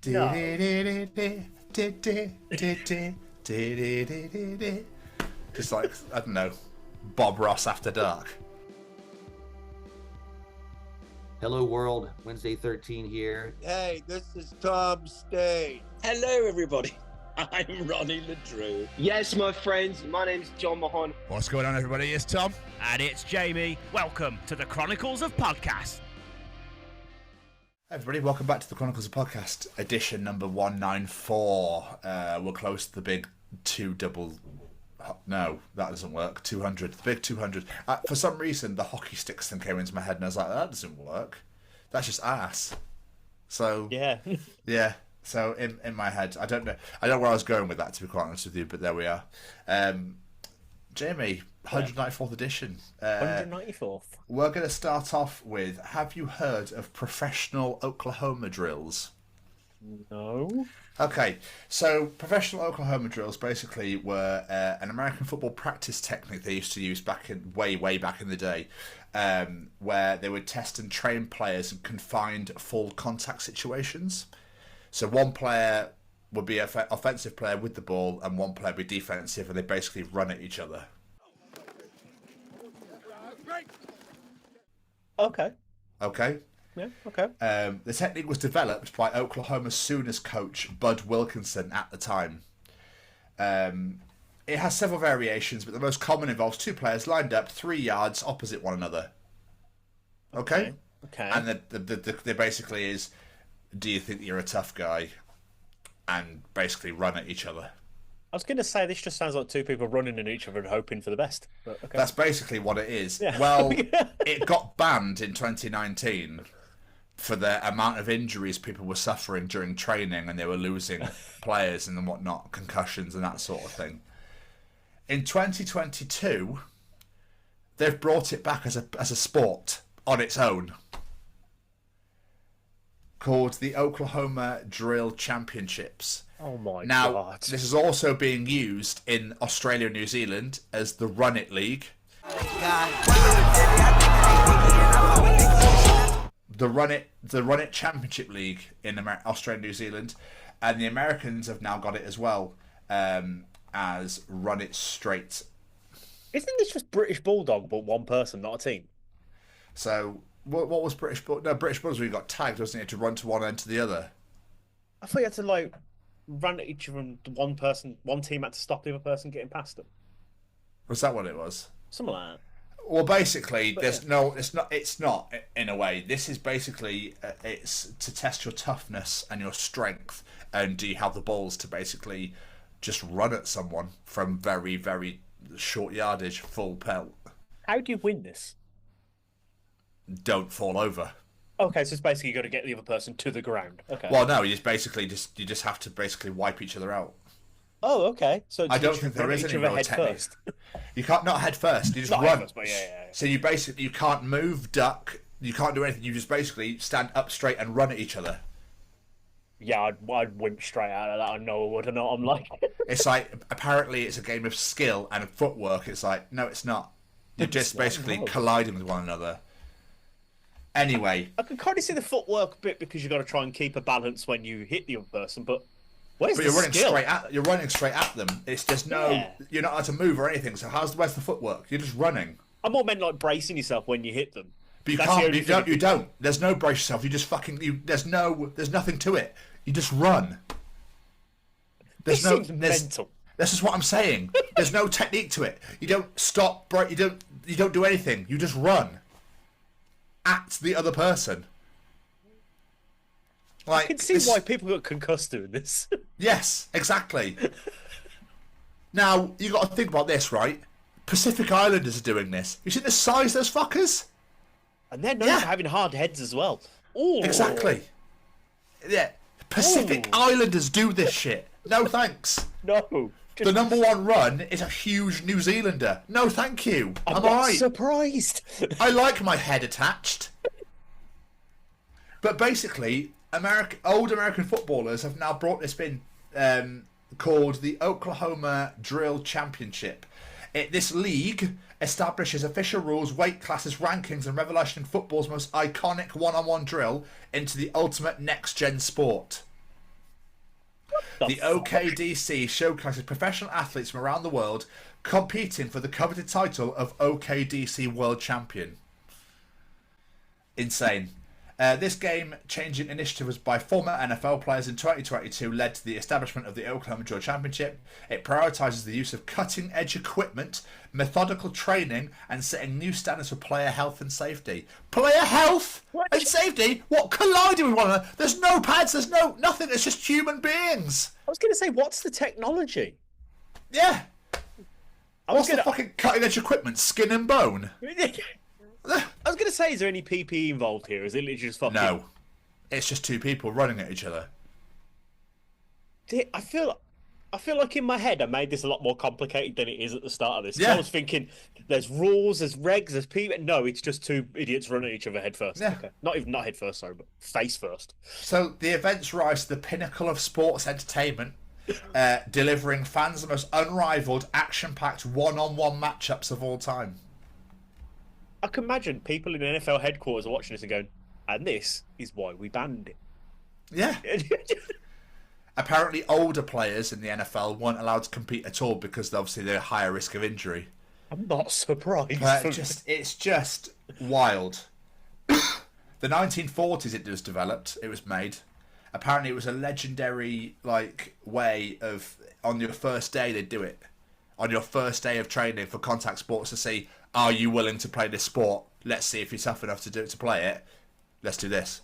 No. Just like, I don't know, Bob Ross After Dark. Hello world, Wednesday 13 here. Hey, this is Tom Stain. Hello everybody, I'm Ronnie Ledrew. Yes, my friends, my name's John McGinn. What's going on, everybody? It's Tom. And it's Jamie. Welcome to the Chronicles of Podcast. Hey everybody, welcome back to the Chronicles of Podcast, edition number 194. We're close to the big no, that doesn't work. 200, the big 200. For some reason, the hockey sticks thing came into my head, and I was like, that doesn't work. That's just ass. So Yeah. yeah. So in my head, I don't know where I was going with that, to be quite honest with you, but there we are. Jamie, 194th edition. 194th. We're going to start off with, have you heard of professional Oklahoma drills? No. Okay, so professional Oklahoma drills basically were an American football practice technique they used to use way back in the day, where they would test and train players in confined full contact situations. So one player would be an offensive player with the ball, and one player would be defensive, and they basically run at each other. Okay. Okay? Yeah, okay. The technique was developed by Oklahoma Sooners coach Bud Wilkinson at the time. It has several variations, but the most common involves two players lined up 3 yards opposite one another. Okay? Okay. And the basically is, do you think you're a tough guy? And basically run at each other. I was going to say, this just sounds like two people running at each other and hoping for the best. But okay. That's basically what it is. Yeah. Well, it got banned in 2019 for the amount of injuries people were suffering during training, and they were losing players and whatnot, concussions and that sort of thing. In 2022, they've brought it back as a sport on its own, called the Oklahoma Drill Championships. Oh my Now, God. this is also being used in Australia and New Zealand as the Run It League. The Run It Championship League in Australia and New Zealand, and the Americans have now got it as well, as Run It Straight. Isn't this just British Bulldog, but one person, not a team? So, what was British Bulldog? No, British Bulldog, we got tagged, wasn't it, to run to one end to the other? I thought you had to, run at each other and one team had to stop the other person getting past them. Was that what it was? Something like that. Well, basically, it's not in a way. This is basically, it's to test your toughness and your strength, and do you have the balls to basically just run at someone from very, very short yardage, full pelt. How do you win this? Don't fall over. Okay, so it's basically you got to get the other person to the ground. Okay. Well, no, you just have to basically wipe each other out. Oh, okay. So I don't think there is any real technique. You can't, not head first. You just run. First, but yeah. So you can't move, duck. You can't do anything. You just basically stand up straight and run at each other. Yeah, I'd wimp straight out of that. I know what I'm like. It's like, apparently it's a game of skill and footwork. It's like, no, it's not. You're just basically colliding with one another. Anyway, I can kind of see the footwork bit because you've got to try and keep a balance when you hit the other person, but where's the skill? You're running straight at them. It's just you're not allowed to move or anything. So where's the footwork? You're just running. I'm more meant like bracing yourself when you hit them. But you can't. You don't. There's no brace yourself. You just fucking. There's nothing to it. You just run. This seems mental. This is what I'm saying. There's no technique to it. You don't stop. You don't do anything. You just run at the other person. I can see why people got concussed doing this. Yes, exactly. Now, you got to think about this, right? Pacific Islanders are doing this. You see the size of those fuckers? And they're known for having hard heads as well. Ooh. Exactly. Yeah. Pacific Islanders do this shit. No thanks. No. The number one run is a huge New Zealander. No, thank you. I'm alright. Surprised. I like my head attached. But basically, old American footballers have now brought this in, called the Oklahoma Drill Championship. This league establishes official rules, weight classes, rankings, and revelation in football's most iconic one-on-one drill into the ultimate next-gen sport. The OKDC showcases professional athletes from around the world competing for the coveted title of OKDC World Champion. Insane. This game-changing initiative was by former NFL players in 2022 led to the establishment of the Oklahoma Drill Championship. It prioritises the use of cutting-edge equipment, methodical training, and setting new standards for player health and safety. Player health and safety? What colliding with one another? There's no pads, there's nothing, it's just human beings. I was going to say, what's the technology? Yeah. What's the fucking cutting-edge equipment? Skin and bone? I was going to say, is there any PPE involved here? Is it literally just fucking... No. It's just two people running at each other. I feel like in my head I made this a lot more complicated than it is at the start of this. Yeah. I was thinking, there's rules, there's regs, there's people... No, it's just two idiots running at each other head first. Yeah. Okay. Not head first, sorry, but face first. So the events rise to the pinnacle of sports entertainment, delivering fans the most unrivaled, action-packed one-on-one matchups of all time. I can imagine people in NFL headquarters are watching this and going, and this is why we banned it. Yeah. Apparently older players in the NFL weren't allowed to compete at all because obviously they're at higher risk of injury. I'm not surprised. But it's just wild. The 1940s it was developed, it was made. Apparently it was a legendary way of, on your first day they'd do it. On your first day of training for contact sports to see, are you willing to play this sport? Let's see if you're tough enough to play it. Let's do this.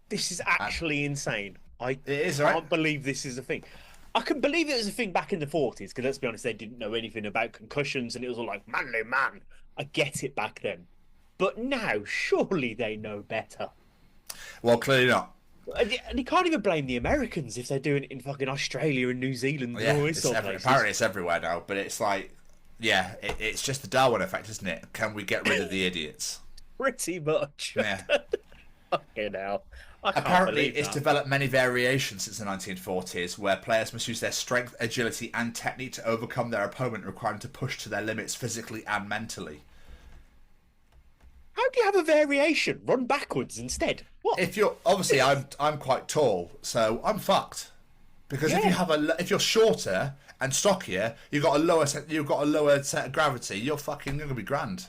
This is actually insane. It is, can't believe this is a thing. I can believe it was a thing back in the 40s, because let's be honest, they didn't know anything about concussions, and it was all like, manly man. I get it back then. But now, surely they know better. Well, clearly not. And you can't even blame the Americans if they're doing it in fucking Australia and New Zealand and all this sort of places. Apparently it's everywhere now, but it's like, yeah, it's just the Darwin effect, isn't it? Can we get rid of the idiots? Pretty much. Yeah. Fucking hell. Apparently it's developed many variations since the 1940s, where players must use their strength, agility, and technique to overcome their opponent, requiring them to push to their limits physically and mentally. How do you have a variation? Run backwards instead. What? If you're obviously, I'm quite tall, so I'm fucked. Because if you're shorter and stockier, you've got a lower set of gravity. You're gonna be grand.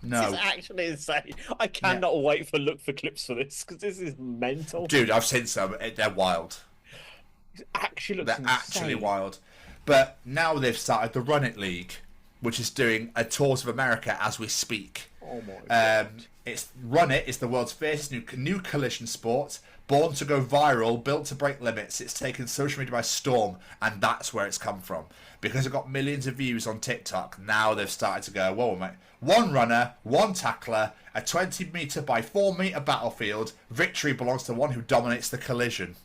No, this is actually insane. I cannot wait for look for clips for this because this is mental. Dude, I've seen some. They're wild. It actually looks They're insane. actually wild. But now they've started the Run It League, which is doing a tours of America as we speak. Oh my god! It's Run It is the world's fiercest new collision sport, born to go viral, built to break limits. It's taken social media by storm, and that's where it's come from. Because it got millions of views on TikTok, now they've started to go, whoa, mate. One runner, one tackler, a 20-metre by 4-metre battlefield. Victory belongs to one who dominates the collision.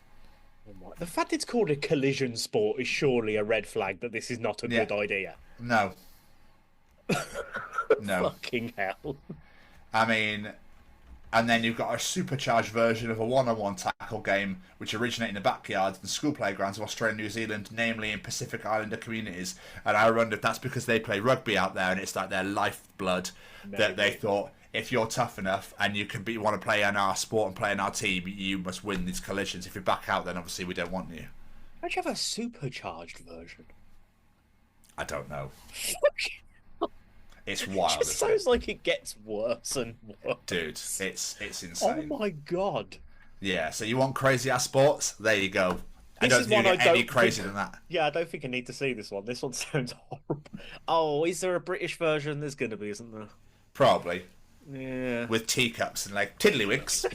The fact it's called a collision sport is surely a red flag that this is not a good idea. No. No. Fucking hell. I mean, and then you've got a supercharged version of a one-on-one tackle game, which originated in the backyards and school playgrounds of Australia and New Zealand, namely in Pacific Islander communities. And I wonder if that's because they play rugby out there and it's like their lifeblood. Maybe. That they thought, if you're tough enough and you want to play in our sport and play in our team, you must win these collisions. If you're back out, then obviously we don't want you. How'd you have a supercharged version? I don't know. It's wild. It sounds like it gets worse and worse. Dude, it's insane. Oh my god. Yeah, so you want crazy ass sports? There you go. I don't think you get any crazier than that. Yeah, I don't think I need to see this one. This one sounds horrible. Oh, is there a British version? There's going to be, isn't there? Probably. Yeah. With teacups and like tiddlywinks.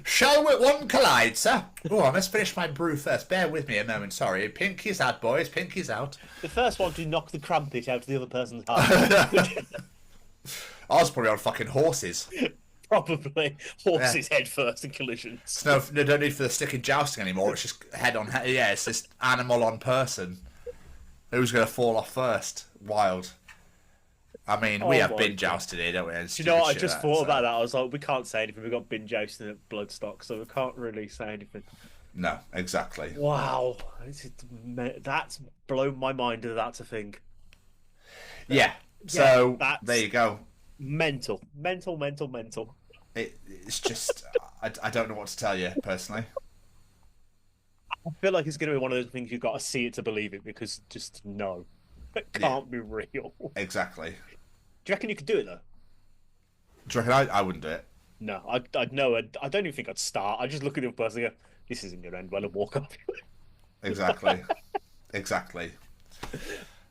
Shall one collide, sir? Oh, I must finish my brew first. Bear with me a moment, sorry. Pinky's out, boys. Pinky's out. The first one to knock the crumpet out of the other person's heart. I was probably on fucking horses. Probably. Horses head first in collisions. No, don't need for the stick and jousting anymore. It's just head on head. Yeah, it's just animal on person. Who's going to fall off first? Wild. I mean, we have bin jousted here, don't we? Do you know what? I just thought about that. I was like, we can't say anything. We've got bin jousting at Bloodstock, so we can't really say anything. No, exactly. Wow. That's blown my mind that that's a thing. Yeah. So, there you go. Mental. It's just... I don't know what to tell you personally. I feel like it's going to be one of those things you've got to see it to believe it, because just no, it can't be real. Exactly. Do you reckon you could do it though? Do you reckon I wouldn't do it? No, I'd know. I don't even think I'd start. I'd just look at the other person and go, "This isn't going to end well," and walk off. Exactly. Exactly.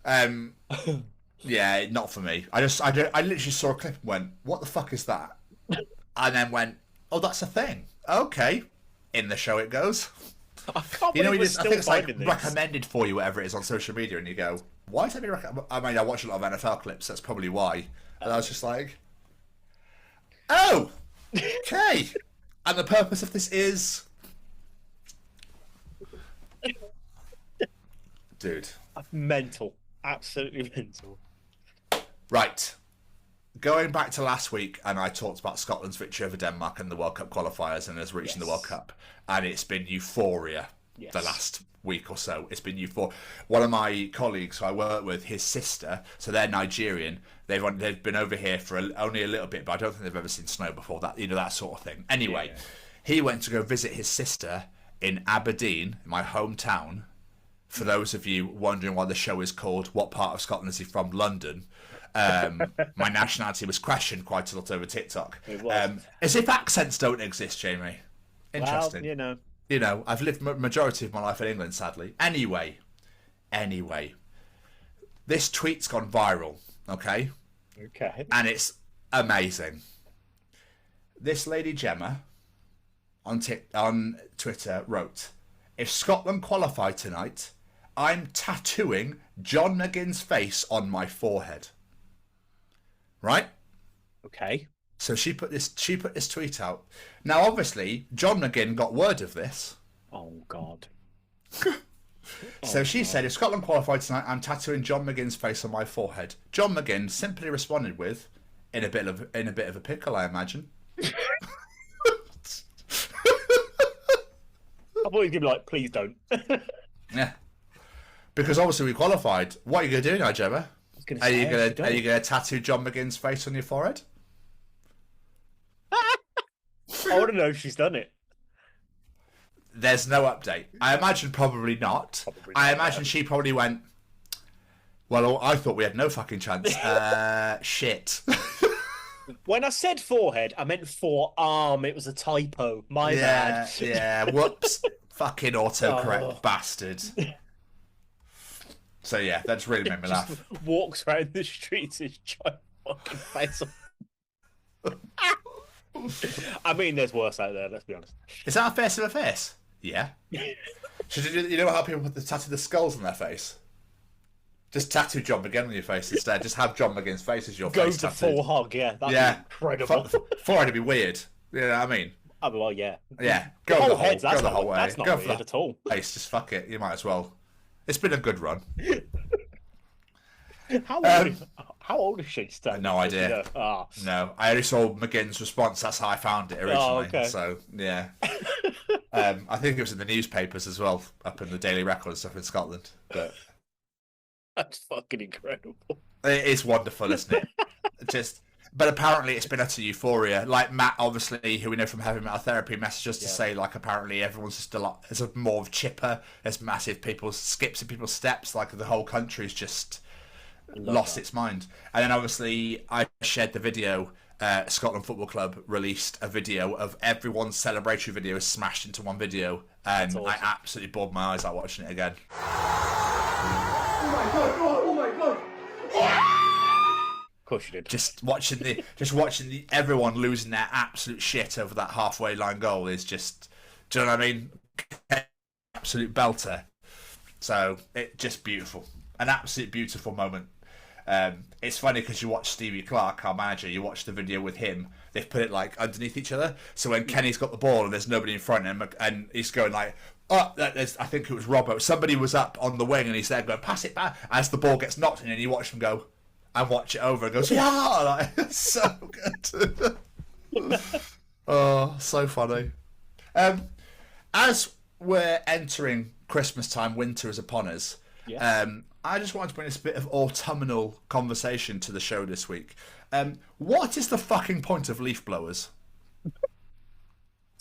Yeah, not for me. I literally saw a clip and went, "What the fuck is that?" And then went, "Oh, that's a thing. Okay." In the show it goes. I can't You know, believe we're I still think it's like finding this. recommended for you, whatever it is on social media, and you go, "Why is it being recommended?" I mean, I watch a lot of NFL clips. That's probably why. And I was just like, "Oh, okay." And the purpose of this is, dude. Mental, absolutely mental. Right. Going back to last week, and I talked about Scotland's victory over Denmark in the World Cup qualifiers and us reaching the World Cup, and it's been euphoria the last week or so. It's been euphoria. One of my colleagues who I work with, his sister, so they're Nigerian. They've been over here for only a little bit, but I don't think they've ever seen snow before. That that sort of thing. Anyway, he went to go visit his sister in Aberdeen, my hometown. For those of you wondering why the show is called "What Part of Scotland Is He From?" London. My nationality was questioned quite a lot over TikTok. It was. As if accents don't exist, Jamie. Interesting. Well, You know, I've lived majority of my life in England, sadly. Anyway, this tweet's gone viral, okay? Okay. And it's amazing. This lady Gemma on Twitter wrote, "If Scotland qualify tonight, I'm tattooing John McGinn's face on my forehead." Right? Okay. So she put this tweet out. Now, obviously, John McGinn got word of this. Oh God. So she said, "If Scotland qualified tonight, I'm tattooing John McGinn's face on my forehead." John McGinn simply responded with, "In a bit of a pickle, I imagine." I thought he was gonna be like, "Please don't." Yeah. Because obviously we qualified. What are you gonna do now, Gemma? Are you gonna tattoo John McGinn's face on your forehead? I want to know if she's done it. There's no update. I imagine probably not. I imagine she probably went, "Well, I thought we had no fucking chance." Shit. When I said forehead, I meant forearm. It was a typo. My bad. Yeah. Whoops. Fucking autocorrect bastard. So yeah, that's really made me laugh. Walks around the streets, his giant fucking face on. I mean, there's worse out there. Let's be honest. Is that a face of a face? Yeah. Should you know how people tattoo the skulls on their face? Just tattoo John McGinn on your face instead. Just have John McGinn's face as your Go face to tattooed. full hog, yeah. That'd be incredible. Forehead would be weird. You know what I mean? Oh, well, yeah. Yeah. The Go whole the whole, head, that's go the not, whole way. that's not Go weird for the at all. face. Just fuck it. You might as well. It's been a good run. How old is she? Stan? No idea. No, I only saw McGinn's response. That's how I found it originally. Oh, okay. So yeah, I think it was in the newspapers as well, up in the Daily Record and stuff in Scotland. But That's fucking incredible. it is wonderful, isn't it? But apparently it's been utter euphoria. Like Matt, obviously, who we know from Heavy Metal Therapy, messaged us to say, like, apparently everyone's just a lot. There's a more of chipper. There's massive skips in people's steps. Like the whole country's just lost its mind. And then obviously I shared the video. Scotland Football Club released a video of everyone's celebratory videos smashed into one video, and awesome. I absolutely bawled my eyes out watching it again. Oh my god! Oh my god! Of course you did. Just watching everyone losing their absolute shit over that halfway line goal is just, do you know what I mean? Absolute belter. So it just beautiful, an absolute beautiful moment. It's funny because you watch Stevie Clark, our manager, you watch the video with him, they've put it like underneath each other, so when Kenny's got the ball and there's nobody in front of him and he's going like, oh, I think it was Robbo, somebody was up on the wing and he's there going, pass it back, as the ball gets knocked in and you watch him go and watch it over and goes, yeah, like, it's so good. Oh, so funny. As we're entering Christmas time, winter is upon us. Yes. I just wanted to bring this bit of autumnal conversation to the show this week. What is the fucking point of leaf blowers?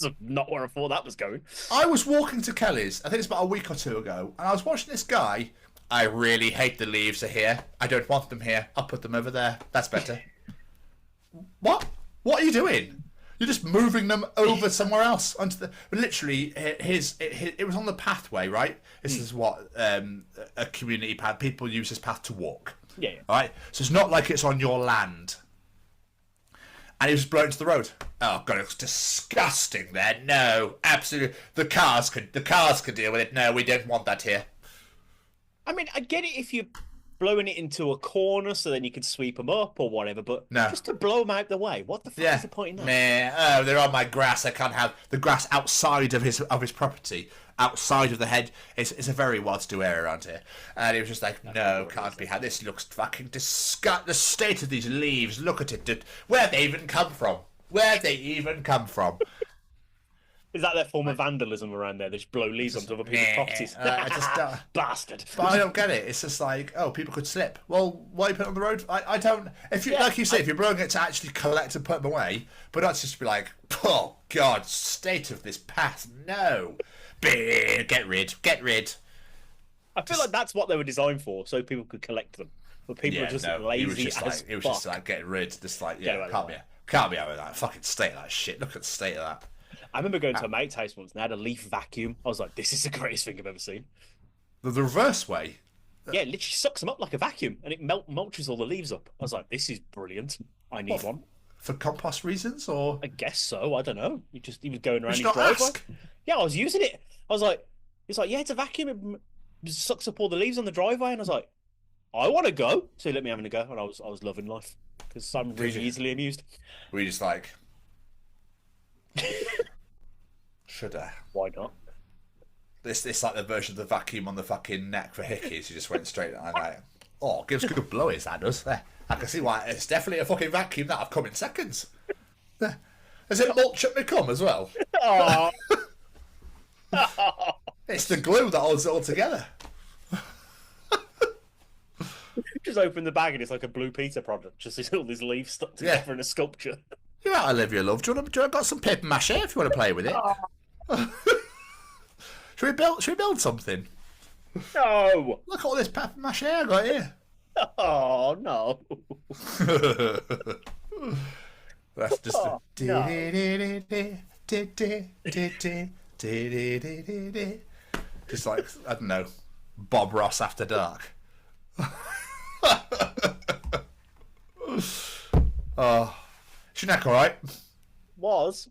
That's not where I thought that was going. I was walking to Kelly's, I think it's about a week or two ago, and I was watching this guy. I really hate the leaves are here. I don't want them here. I'll put them over there. That's better. What? What are you doing? You're just moving them over somewhere else. Onto the literally, it was on the pathway, right? This is what a community path. People use this path to walk. Yeah. Right. So it's not like it's on your land. And he was blown to the road. Oh god, it was disgusting. There, no, absolutely. The cars could deal with it. No, we don't want that here. I mean, I get it if you're blowing it into a corner so then you can sweep them up or whatever, but just to blow them out the way, what the fuck is the point in that? Oh, they're on my grass. I can't have the grass outside of his property, outside of the hedge. It's a very well-to-do area around here. And he was just like, no, can't be had. This looks fucking disgusting. The state of these leaves, look at it. Where have they even come from? Is that their form of vandalism around there? They just blow leaves onto other people's properties. Bastard. But I don't get it. It's just like, oh, people could slip. Well, why you put it on the road? I don't. If you like you say, if you're blowing it to actually collect and put them away, but not just be like, oh god, state of this path. No, get rid. I feel like that's what they were designed for, so people could collect them. But people are just lazy It was just like getting rid. Just like can't be out of that fucking state of that shit. Look at the state of that. I remember going to a mate's house once and they had a leaf vacuum. I was like, this is the greatest thing I've ever seen. The reverse way? Yeah, it literally sucks them up like a vacuum and it mulches all the leaves up. I was like, this is brilliant. I need one. For compost reasons, or? I guess so. I don't know. He was going around his driveway. Ask? Yeah, I was using it. I was like, it's like, yeah, it's a vacuum. It sucks up all the leaves on the driveway. And I was like, I want to go. So he let me have a go. And I was loving life because I'm really easily amused. Were you just like... Should I? Why not? This like the version of the vacuum on the fucking neck for hickeys. You just went straight. I'm like, oh, gives good blowies. That does. There, I can see why it's definitely a fucking vacuum that I've come in seconds. There. Has it mulch up my cum as well? Oh. It's the glue that holds it all together. Just open the bag and it's like a Blue Peter product. Just all these leaves stuck together in a sculpture. You're out, Olivia, love. Do you want to got some paper mache if you want to play with it? Should we build something? No. Look at all this paper mache I got here. Oh no. That's just just like, I don't know, Bob Ross after dark. Oh. Is your neck all right? Was.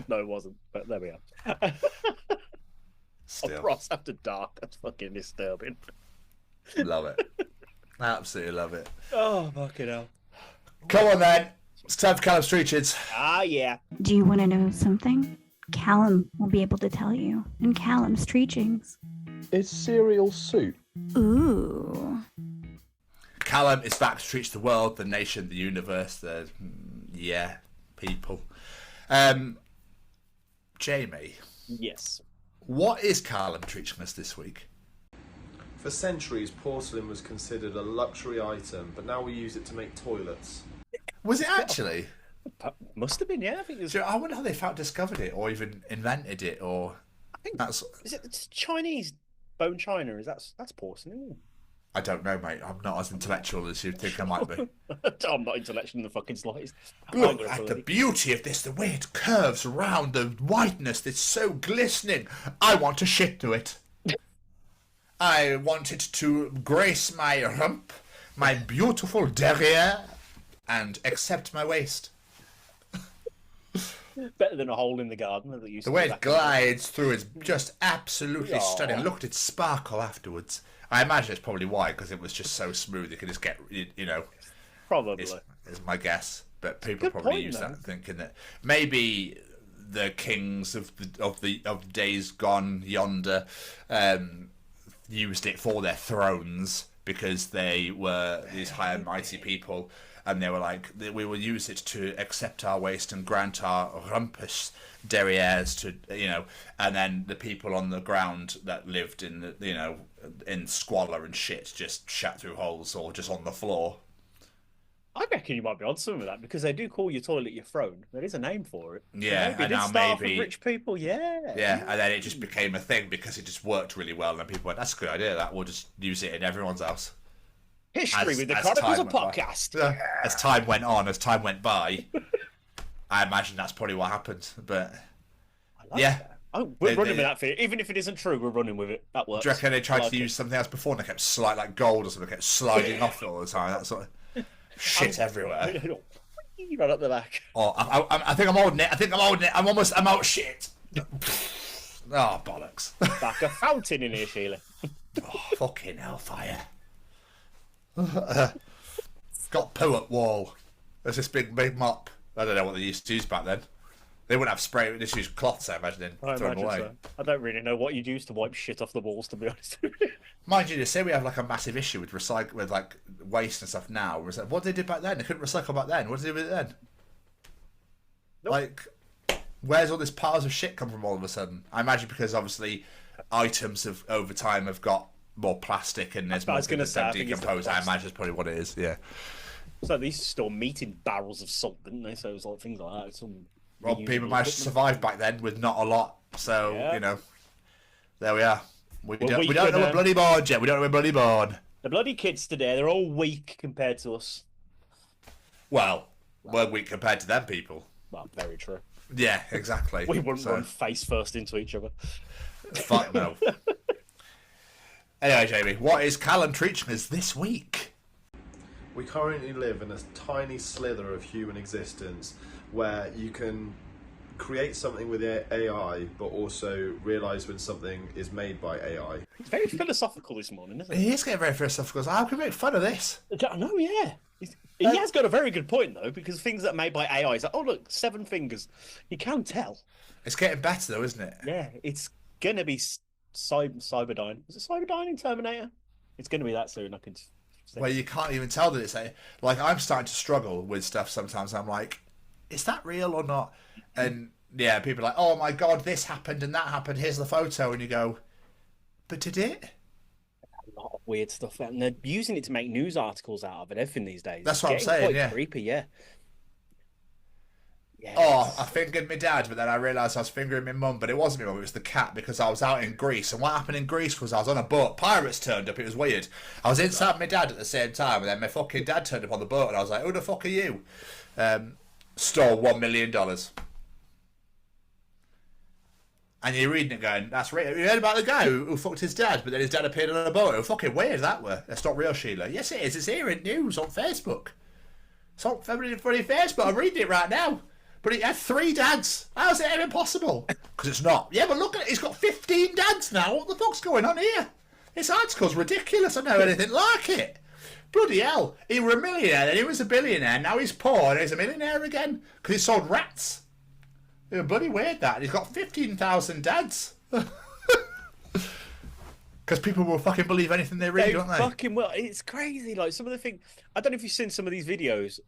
No, it wasn't. But there we are. Still. Ross after dark. That's fucking disturbing. Love it. Absolutely love it. Oh, fucking hell. Come on then. It's time for Callum's Treaches. Ah, yeah. Do you want to know something? Callum will be able to tell you in Callum's Treachings. Is cereal soup? Ooh. Callum is back to treat the world, the nation, the universe, the people. Jamie. Yes. What is Callum treating us this week? For centuries, porcelain was considered a luxury item, but now we use it to make toilets. Was it actually? Must have been, yeah. I think it was... I wonder how they discovered it, or even invented it, or... I think that's... Is it Chinese bone china? That's porcelain? I don't know, mate. I'm not as intellectual as you think I might be. I'm not intellectual in the fucking slightest. Look at the beauty of this, the way it curves around, the whiteness, it's so glistening. I want to shit to it. I want it to grace my rump, my beautiful derriere, and accept my waist. Better than a hole in the garden that used the way it glides through is just absolutely stunning. Look at it sparkle afterwards. I imagine it's probably why, because it was just so smooth you could just get, Probably. Is my guess. But people probably use that thinking that maybe the kings of the days gone yonder used it for their thrones because they were these high and mighty people, and they were like, we will use it to accept our waste and grant our rumpus derrieres to, and then the people on the ground that lived in the, in squalor and shit just shat through holes or just on the floor. I reckon you might be on some of that because they do call your toilet your throne. There is a name for it. Yeah, maybe and this now start maybe for rich people. Yeah. Yeah, and then it just became a thing because it just worked really well, and people went, "That's a good idea. That we'll just use it in everyone's house." History with the Chronicles of Podcast. As time went on, as time went by, I imagine that's probably what happened. But That. Oh, we're running with that for you. Even if it isn't true, we're running with it. That works. Do you reckon they tried to use something else before and they kept sliding, like gold or something, kept sliding off it all the time? That sort of shit everywhere. Right up the back. Oh, I think I'm holding it. I'm out shit. Oh, bollocks. Like a fountain in here, Sheila. Oh, fucking hellfire. Got poo at wall. There's this big mop. I don't know what they used to use back then. They wouldn't have spray. They just use cloths, I imagine, and throw them away. So. I don't really know what you'd use to wipe shit off the walls, to be honest. Mind you, they say we have like a massive issue with like waste and stuff now. What did they do back then? They couldn't recycle back then. What did they do with it then? Nope. Like, where's all this piles of shit come from all of a sudden? I imagine because obviously items have over time have got more plastic and there's more things that decompose. I imagine that's probably what it is. Yeah. So they used to store meat in barrels of salt, didn't they? So it was like things like that. Well, people managed to survive back then with not a lot. So, you know, there we are. We don't know we're bloody born yet. We don't know we're bloody born. The bloody kids today, they're all weak compared to us. Well, we're weak compared to them people. Well, very true. Yeah, exactly. We wouldn't run face first into each other. Fuck no. Anyway, Jamie, what is Callum teaching us this week? We currently live in a tiny slither of human existence where you can create something with AI, but also realise when something is made by AI. It's very philosophical this morning, isn't it? He is getting very philosophical. How can we make fun of this? I know, yeah. He has got a very good point, though, because things that are made by AI is like, oh, look, 7 fingers. You can't tell. It's getting better, though, isn't it? Yeah, it's going to be Cyberdyne. Was it Cyberdyne in Terminator? It's going to be that soon, I can say. Well, you can't even tell that it's... Like, I'm starting to struggle with stuff sometimes. I'm like, is that real or not? And, yeah, people are like, oh, my God, this happened and that happened. Here's the photo. And you go, but did it? A lot of weird stuff. And they're using it to make news articles out of it, everything these days. That's what I'm saying, quite yeah. Creepy, yeah. Yes. Oh, I fingered my dad, but then I realised I was fingering my mum, but it wasn't my mum, it was the cat, because I was out in Greece. And what happened in Greece was I was on a boat. Pirates turned up, it was weird. I was inside my dad at the same time, and then my fucking dad turned up on the boat, and I was like, who the fuck are you? Stole $1 million. And you're reading it going, that's real. You heard about the guy who fucked his dad, but then his dad appeared on a boat. How fucking weird that were. That's not real, Sheila. Yes, it is. It's here in news on Facebook. It's on Facebook. I'm reading it right now. But he had 3 dads. How's it even possible? Because it's not. Yeah, but look at it. He's got 15 dads now. What the fuck's going on here? This article's ridiculous. I don't know anything like it. Bloody hell. He was a millionaire, then he was a billionaire. Now he's poor and he's a millionaire again. Because he sold rats. It was bloody weird, that. He's got 15,000 dads. Because people will fucking believe anything they read, don't they? Fucking well. It's crazy. Like, some of the things... I don't know if you've seen some of these videos.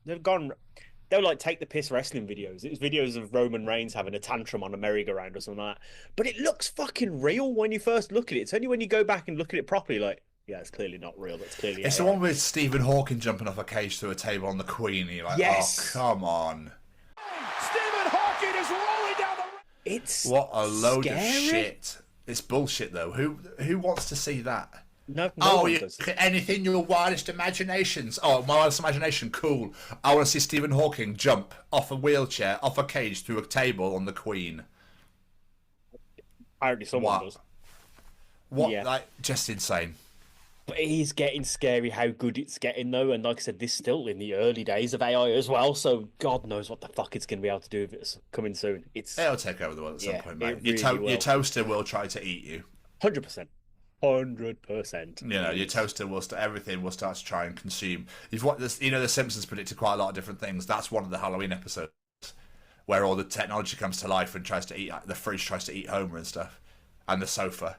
They'll like take the piss wrestling videos. It's videos of Roman Reigns having a tantrum on a merry-go-round or something like that. But it looks fucking real when you first look at it. It's only when you go back and look at it properly, like, yeah, it's clearly not real. That's clearly It's AI. the one with Stephen Hawking jumping off a cage through a table on the Queen. You're like, yes. Oh, come on. Stephen Hawking is rolling down the... It's what a load scary. of shit. It's bullshit, though. Who wants to see that? No anything your wildest imaginations. Oh, my wildest imagination, cool. I want to see Stephen Hawking jump off a wheelchair, off a cage, through a table on the Queen. Apparently someone does. What? Yeah. Like, just insane. But it is getting scary how good it's getting, though. And like I said, this is still in the early days of AI as well. So God knows what the fuck it's going to be able to do if it's coming soon. It'll take over the world at some point, mate. Your toaster will try to eat you. 100%. 100%. You know, your toaster will everything will start to try and consume. You've what this, you know, The Simpsons predicted quite a lot of different things. That's one of the Halloween episodes where all the technology comes to life and tries to eat. The fridge tries to eat Homer and stuff, and the sofa.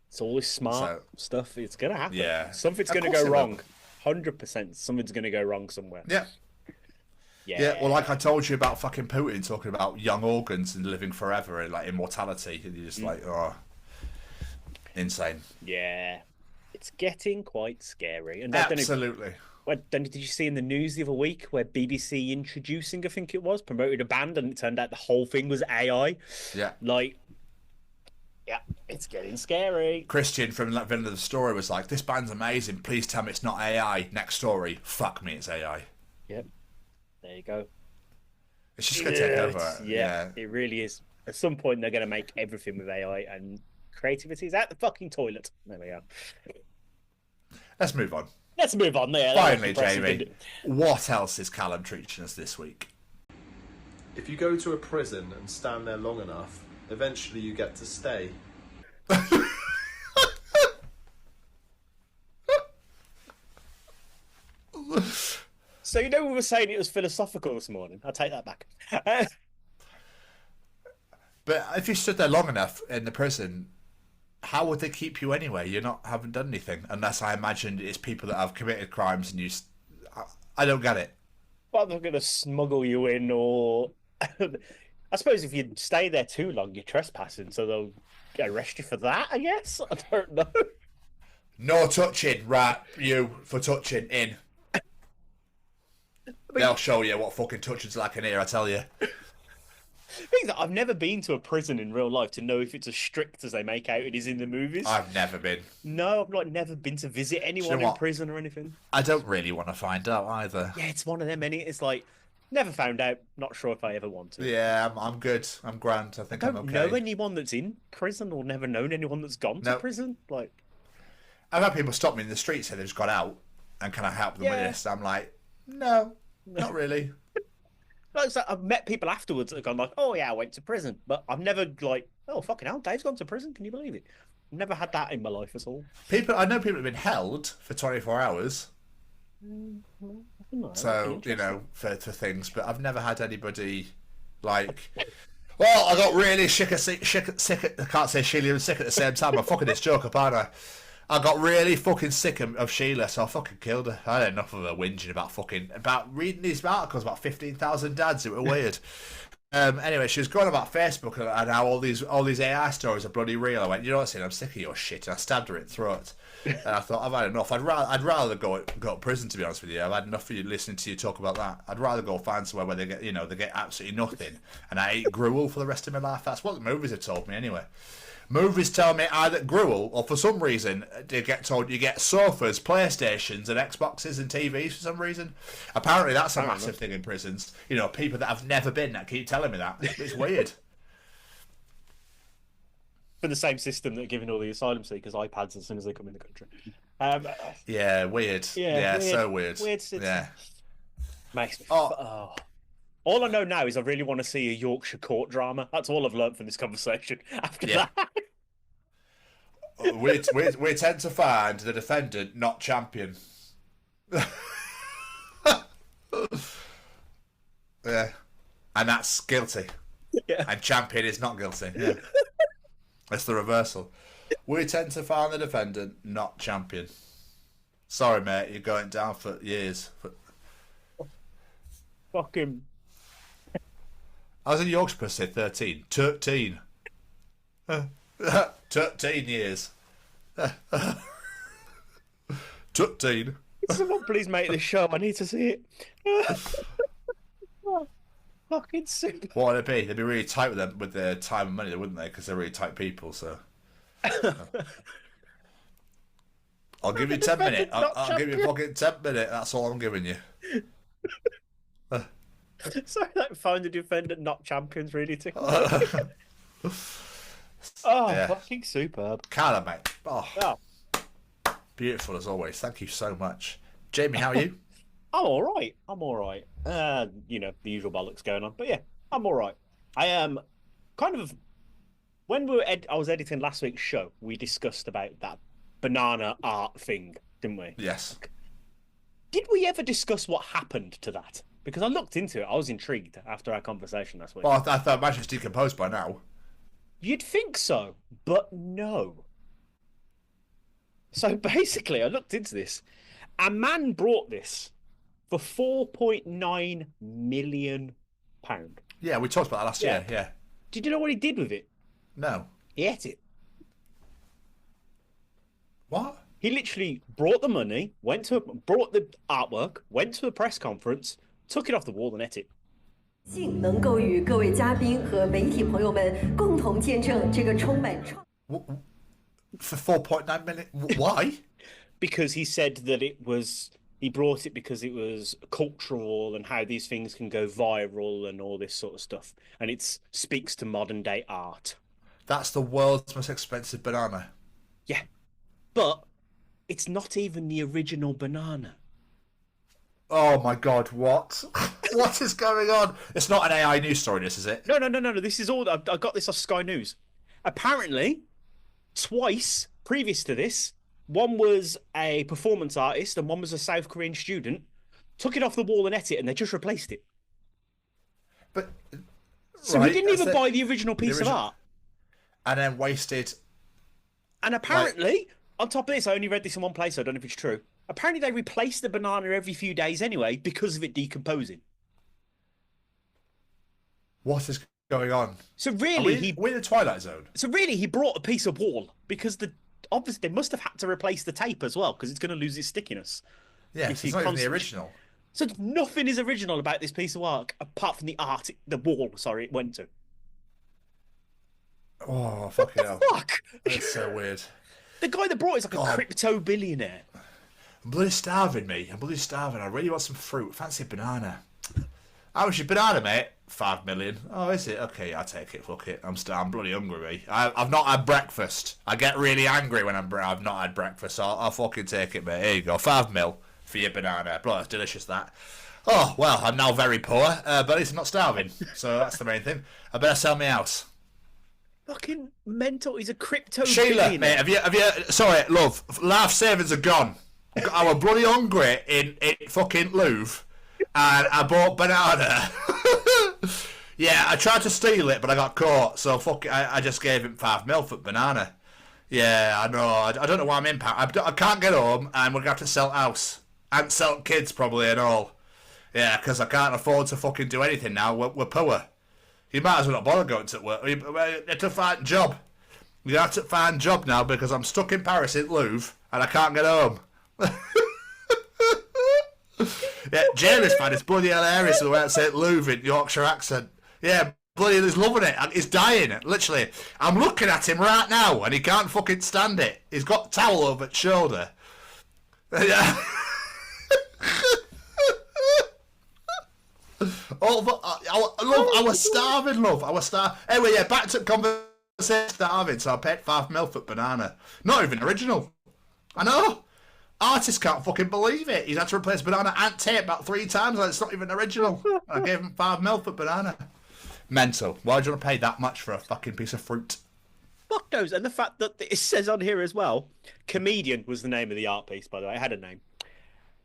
It's all this smart stuff. It's gonna happen. Yeah, something's gonna go wrong. 100%. Something's gonna go wrong somewhere. Yeah. Yeah, well, like I told you about fucking Putin talking about young organs and living forever and like immortality, and you're just like, oh. Insane. Yeah, it's getting quite scary. And absolutely. Did you see in the news the other week where BBC introducing, I think it was, promoted a band and it turned out the whole thing was AI? Yeah. Yeah, it's getting scary. Christian from that Villain of the Story was like, this band's amazing. Please tell me it's not AI. Next story. Fuck me, it's AI. Yep. There you go. It's just going to take over. Yeah, it really is. At some point, they're going to make everything with AI and creativity is out the fucking toilet. There we go. Let's move on. There. Finally, Jamie, what else is Callum teaching us this week? If you go to a prison and stand there long enough, eventually you get to stay. So we were saying it was philosophical this morning. I'll take that back. But if you stood there long enough in the prison, how would they keep you anyway? Haven't done anything, unless I imagine it's people that have committed crimes and I don't get it. Well, they're going to smuggle you in, or I suppose if you stay there too long, you're trespassing, so they'll arrest you for that, I guess? I don't know. No touching, right, you, for touching, in. They'll show you what fucking touching's like in here, I tell you. The thing is that I've never been to a prison in real life to know if it's as strict as they make out it is in the movies. I've never been. No, I've never been to visit anyone in prison or anything. I don't really want to find out either. Yeah, it's one of them, it's like, never found out, not sure if I ever want to. Yeah, I'm good. I'm grand. I think I'm okay. I don't know anyone that's in prison or never known anyone that's gone to prison. Like, I've had people stop me in the street saying they've just got out and can I help them with this? I'm like, no, not really. Like, so I've met people afterwards that have gone like, oh yeah, I went to prison. But I've never like, oh fucking hell, Dave's gone to prison. Can you believe it? I've never had that in my life at all. I know people have been held for 24 hours. So, for things, but I've never had anybody like, well, I got really sick I can't say Sheila and sick at the same time. I'm fucking this joke up, aren't I got really fucking sick of Sheila, so I fucking killed her. I had enough of her whinging about reading these articles about 15,000 dads. It was weird. Anyway, she was going about Facebook and how all these AI stories are bloody real. I went, you know what, I'm sick of your shit, and I stabbed her in the throat. And I thought, I've had enough. I'd rather go to prison, to be honest with you. I've had enough of you listening to you talk about that. I'd rather go find somewhere where they get absolutely nothing, and I eat gruel for the rest of my life. That's what the movies have told me anyway. Movies tell me either gruel, or for some reason they get told you get sofas, PlayStations, and Xboxes and TVs for some reason. Apparently that's a massive thing in prisons. People that have never been that keep telling me that. It's weird. For the same system that are giving all the asylum seekers iPads as soon as they come in the country. Yeah, weird. Yeah, so weird. Weird system. Yeah. Makes me... Oh. All I know now is I really want to see a Yorkshire court drama. That's all I've learned from this conversation. After that, we tend to find the defendant not champion. Yeah, and that's guilty. Yeah. And champion is not guilty. Yeah, it's the reversal. We tend to find the defendant not champion. Sorry, mate, you're going down for years. Fucking. I was in Yorkshire for say 13. 13. 13 years. 13. Someone please make this show. I need to see it. Fucking super. What would it be? They'd be really tight with their time and money, wouldn't they? Because they're really tight people, so. I'll give you 10 minutes. I'll give you fucking 10 minutes. That's all I'm giving you. Sorry, find the defendant not champions really tickling. Fucking superb. Carla, mate. Oh. Beautiful as always. Thank you so much. Jamie, how are you? I'm alright. The usual bollocks going on. But yeah, I'm alright. I am kind of... When I was editing last week's show, we discussed about that banana art thing, didn't we? Yes. Did we ever discuss what happened to that? Because I looked into it. I was intrigued after our conversation last week. Well, I thought imagine it's decomposed by now. You'd think so, but no. So basically, I looked into this. A man brought this for £4.9 million. Yeah, we talked about that last year, yeah. Did you know what he did with it? No. He ate it. What? He literally brought the money, brought the artwork, went to a press conference, took it off the wall and ate it. 能够与各位嘉宾和媒体朋友们共同见证这个充满创。 For 4.9 million, why? Because he said that he brought it because it was cultural and how these things can go viral and all this sort of stuff, and it speaks to modern day art. That's the world's most expensive banana. Yeah, but it's not even the original banana. Oh my god, what? What is going on? It's not an AI news story, this, is it? No. This is all. I got this off Sky News. Apparently, twice previous to this, one was a performance artist and one was a South Korean student, took it off the wall and ate it, and they just replaced it. But so we didn't even buy the original piece of art. And then wasted. And apparently, on top of this, I only read this in one place, so I don't know if it's true. Apparently, they replace the banana every few days anyway because of it decomposing. What is going on? So really, we're in the Twilight Zone. So really, he brought a piece of wall because obviously they must have had to replace the tape as well because it's going to lose its stickiness. Yeah, it's not even the original. So nothing is original about this piece of work apart from the wall. Sorry, it went to. Oh, fucking hell! Fuck! That's so weird. The guy that brought it is like a crypto billionaire. I'm bloody starving, mate. I'm bloody starving. I really want some fruit. Fancy a banana. How much your banana, mate? 5 million. Oh, is it? Okay, I'll take it. Fuck it. I'm bloody hungry, mate. I've not had breakfast. I get really angry when I've not had breakfast. So I'll fucking take it, mate. Here you go. 5 mil for your banana. Bloody delicious, that. Oh, well, I'm now very poor, but at least I'm not starving. So that's the main thing. I better sell my house. Fucking mental. He's a crypto Sheila, billionaire. mate, have you... Sorry, love. Life savings are gone. I was bloody hungry in fucking Louvre, and I bought banana. Yeah, I tried to steal it, but I got caught, so fuck it, I just gave him 5 mil for banana. Yeah, I know. I don't know why I'm in I can't get home, and we're going to have to sell house. And sell kids, probably, and all. Yeah, because I can't afford to fucking do anything now. We're poor. You might as well not bother going to work. You have to find a job. You have to find a job now, because I'm stuck in Paris in Louvre, and I can't get home. Yeah, Jerry's fan is bloody hilarious the way I say it, Louvre in Yorkshire accent. Yeah, bloody, he's loving it. He's dying, literally. I'm looking at him right now, and he can't fucking stand it. He's got a towel over his shoulder. Yeah. I was starving, love. I was starving. Anyway, yeah, back to conversation starving, so I paid 5 mil for banana. Not even original. I know. Artists can't fucking believe it. He's had to replace banana and tape about 3 times, and it's not even original. I gave him 5 mil for banana. Mental. Why do you want to pay that much for a fucking piece of fruit? Fuck knows. And the fact that it says on here as well, Comedian was the name of the art piece, by the way. It had a name.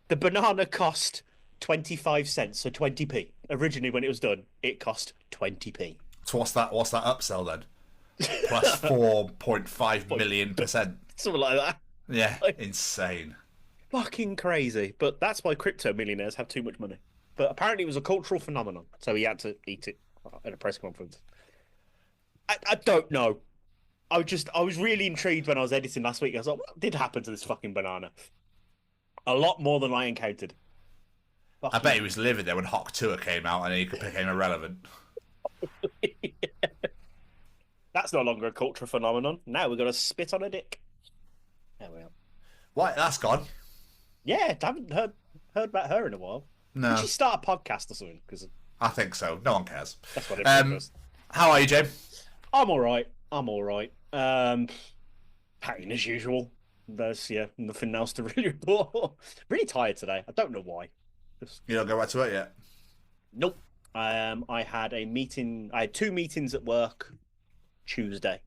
The banana cost 25 cents, so 20p. Originally, when it was done, it cost 20p. So what's that upsell then? Plus 4.5 million %. Something like that. Yeah, insane. Fucking crazy. But that's why crypto millionaires have too much money. But apparently it was a cultural phenomenon, so he had to eat it at a press conference. I don't know. I was really intrigued when I was editing last week. I was like, what did happen to this fucking banana? A lot more than I encountered. I bet he was living there when Hawk Tour came out and he became irrelevant. Yeah. That's no longer a cultural phenomenon. Now we've got to spit on a dick. There we are. What? That's gone? Yeah, I haven't heard about her in a while. No. Did she start a podcast or something? Because I think so. No one cares. That's what everyone does. How are you, James? I'm all right. Pain as usual. There's nothing else to really report. Really tired today. I don't know why. You don't go back to it yet? Nope. I had a meeting. I had 2 meetings at work Tuesday.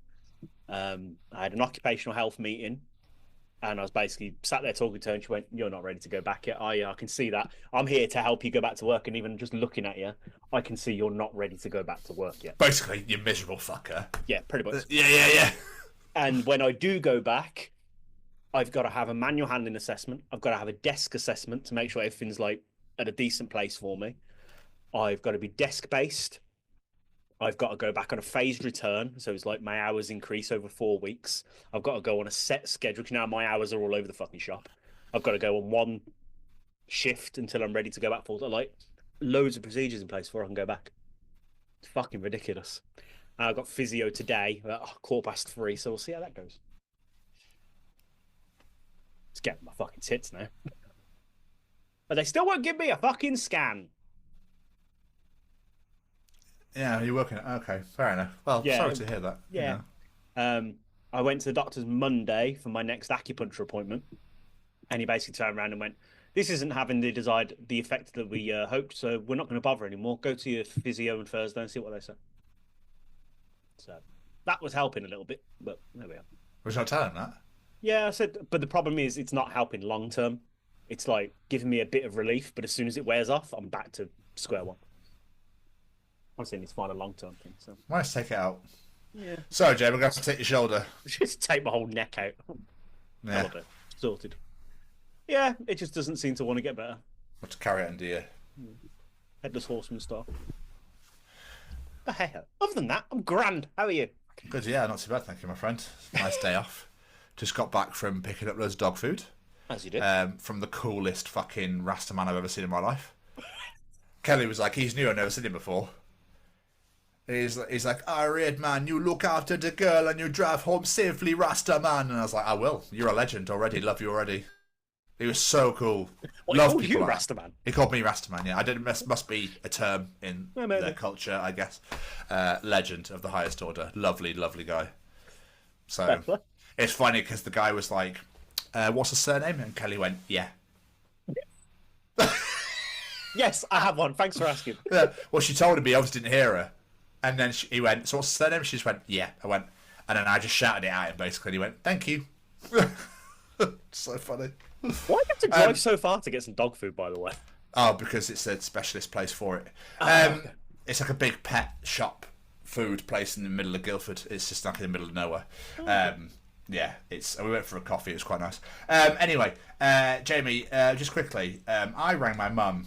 I had an occupational health meeting, and I was basically sat there talking to her, and she went, "You're not ready to go back yet, are you? I can see that. I'm here to help you go back to work, and even just looking at you, I can see you're not ready to go back to work yet." Basically, you miserable fucker. Yeah, pretty much. Yeah. And when I do go back, I've got to have a manual handling assessment. I've got to have a desk assessment to make sure everything's like at a decent place for me. I've got to be desk-based. I've got to go back on a phased return. So it's like my hours increase over 4 weeks. I've got to go on a set schedule. Because now my hours are all over the fucking shop. I've got to go on one shift until I'm ready to go back full time. Like, loads of procedures in place before I can go back. It's fucking ridiculous. I got physio today at 3:15, so we'll see how that goes. It's getting my fucking tits now. But they still won't give me a fucking scan. Yeah, you're working. Okay, fair enough. Well, Yeah. sorry to hear that. Yeah. I went to the doctor's Monday for my next acupuncture appointment, and he basically turned around and went, "This isn't having the effect that we hoped, so we're not going to bother anymore. Go to your physio on Thursday and see what they say." So that was helping a little bit, but there we are. Was you not telling him that? Yeah, I said, but the problem is it's not helping long term. It's like giving me a bit of relief, but as soon as it wears off, I'm back to square one. I'm saying it's fine a long term thing. So Might have to take it out. yeah, So, Jay, we're going to have to take your shoulder. just take my whole neck out. Yeah. Love it. Sorted. Yeah, it just doesn't seem to want to get better. What to carry it under you. Headless Horseman stuff. But hey, other than that, I'm grand. How are you? Good, yeah, not too bad, thank you, my friend. Nice day off. Just got back from picking up loads of dog food. As you did. From the coolest fucking Rasta man I've ever seen in my life. Kelly was like, he's new, I've never seen him before. He's like, alright, man, you look after the girl and you drive home safely, Rasta man. And I was like, I will. You're a legend already. Love you already. He was so cool. What, Love he called people you like Rasta man? He called me Rasta man, yeah. I didn't must be a term in their culture, I guess. Legend of the highest order. Lovely, lovely guy. So it's funny because the guy was like, what's the surname? And Kelly went, yeah. Yes, I have one. Thanks for asking. Yeah. Well, she told him, he obviously didn't hear her. And then he went, so what's the surname? She just went, yeah. I went, and then I just shouted it at him basically. And he went, thank you. So funny. Why do you have to drive so far to get some dog food, by the way? Oh, because it's a specialist place for it. Okay. It's like a big pet shop food place in the middle of Guildford. It's just like in the middle of nowhere. Yeah, we went for a coffee. It was quite nice. Anyway, Jamie, just quickly, I rang my mum.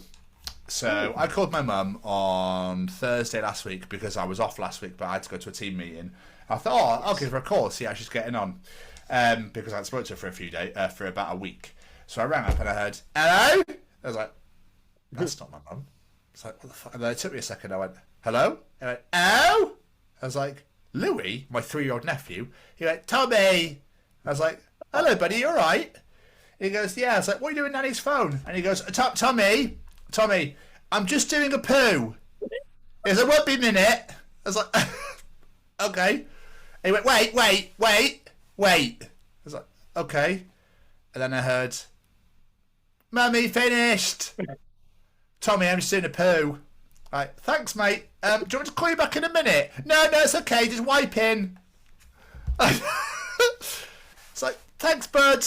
So I called my mum on Thursday last week because I was off last week, but I had to go to a team meeting. I thought, I'll give her a call, see how she's getting on, because I hadn't spoken to her for a few days, for about a week. So I rang up and I heard, hello? I was like, that's not my mum. It's like, what the fuck? And then it took me a second. I went, hello? And I went, oh? I was like, Louis, my 3-year-old nephew. He went, Tommy. I was like, hello, buddy, you all right? He goes, yeah. I was like, what are you doing on Nanny's phone? And he goes, Tommy, I'm just doing a poo. He goes, it won't be a minute. I was like, okay. And he went, wait. I was like, okay. And then I heard, Mummy, finished. Tommy, I'm just doing a poo. Right, thanks, mate. Do you want me to call you back in a minute? No, it's okay. Just wipe in. It's like, thanks, bud.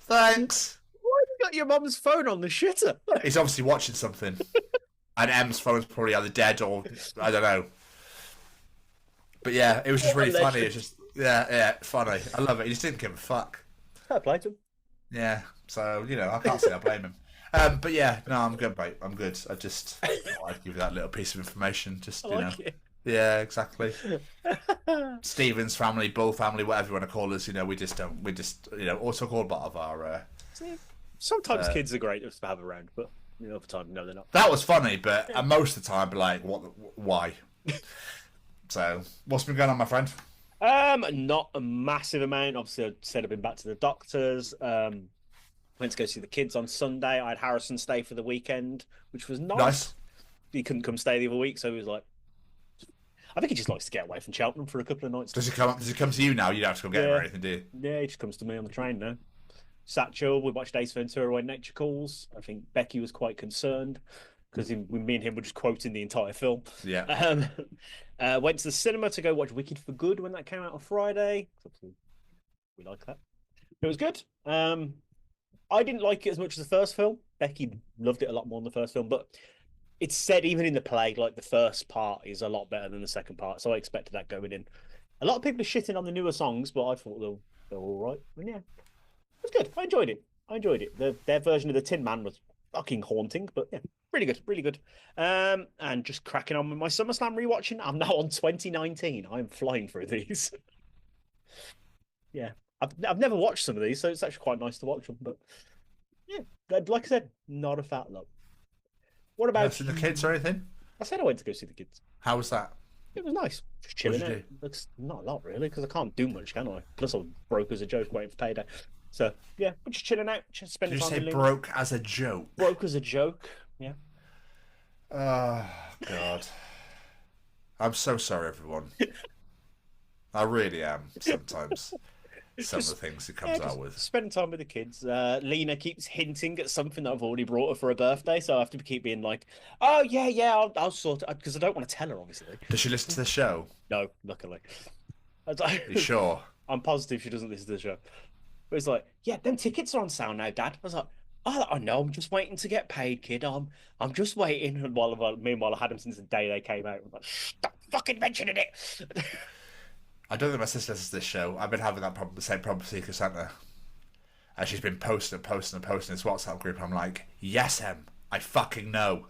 Thanks. Why have you got your mum's phone on the shitter? He's obviously watching something. And M's phone's probably either dead or I don't know. But yeah, it was just really funny. It's just funny. I love it. He just didn't give a fuck. Fair play to him. Yeah, so I can't say I blame him. But yeah, no, I'm good, mate. I'm good. I just I'd give you that little piece of information. Just it. Yeah, exactly. Stevens family, Bull family, whatever you want to call us. We just also call part of our. Sometimes kids are great to have around, but other time, no, they're not. That was funny, but most of the time, like, why? So, what's been going on, my friend? Not a massive amount. Obviously, I said I've been back to the doctors. Went to go see the kids on Sunday. I had Harrison stay for the weekend, which was nice. He couldn't come stay the other week, so he was like, I think he just likes to get away from Cheltenham for a couple of nights. Does he come to you now? You don't have to go get him or anything, do you? Yeah, he just comes to me on the train now. Sat chill. We watched Ace Ventura when nature calls. I think Becky was quite concerned because me and him were just quoting the entire film. Yeah. Went to the cinema to go watch Wicked for Good when that came out on Friday. We like that. It was good. I didn't like it as much as the first film. Becky loved it a lot more than the first film, but it's said even in the play, like the first part is a lot better than the second part, so I expected that going in. A lot of people are shitting on the newer songs, but I thought they were all right. And yeah, it was good. I enjoyed it. Their version of the Tin Man was fucking haunting, but yeah, really good, really good. And just cracking on with my Summerslam rewatching. I'm now on 2019. I'm flying through these. Yeah, I've never watched some of these, so it's actually quite nice to watch them. But yeah, like I said, not a fat lot. What about the kids or anything? I said I went to go see the kids. How was that? It was nice. Just chilling What'd out. you do? Looks not a lot really, because I can't do much, can I? Plus I'm broke as a joke waiting for payday. So yeah, we're just chilling out, just spending Did you time say with broke as a joke? Broke as a joke, yeah. Oh, God. I'm so sorry, everyone. I really am, sometimes. Some of the things he comes out with. Spending time with the kids. Lena keeps hinting at something that I've already brought her for her birthday, so I have to keep being like, "Oh yeah, I'll sort it," because I don't want to tell her, obviously. Does she listen to the show? No, luckily. Are you sure? I'm positive she doesn't listen to the show. But it's like, yeah, them tickets are on sale now, Dad. I was like, oh, I know. I'm just waiting to get paid, kid. I'm just waiting. And meanwhile, I had them since the day they came out. I'm like, stop fucking mentioning it. I don't think my sister listens to this show. I've been having the same problem with Secret Santa. And she's been posting this WhatsApp group. I'm like, yes, Em, I fucking know.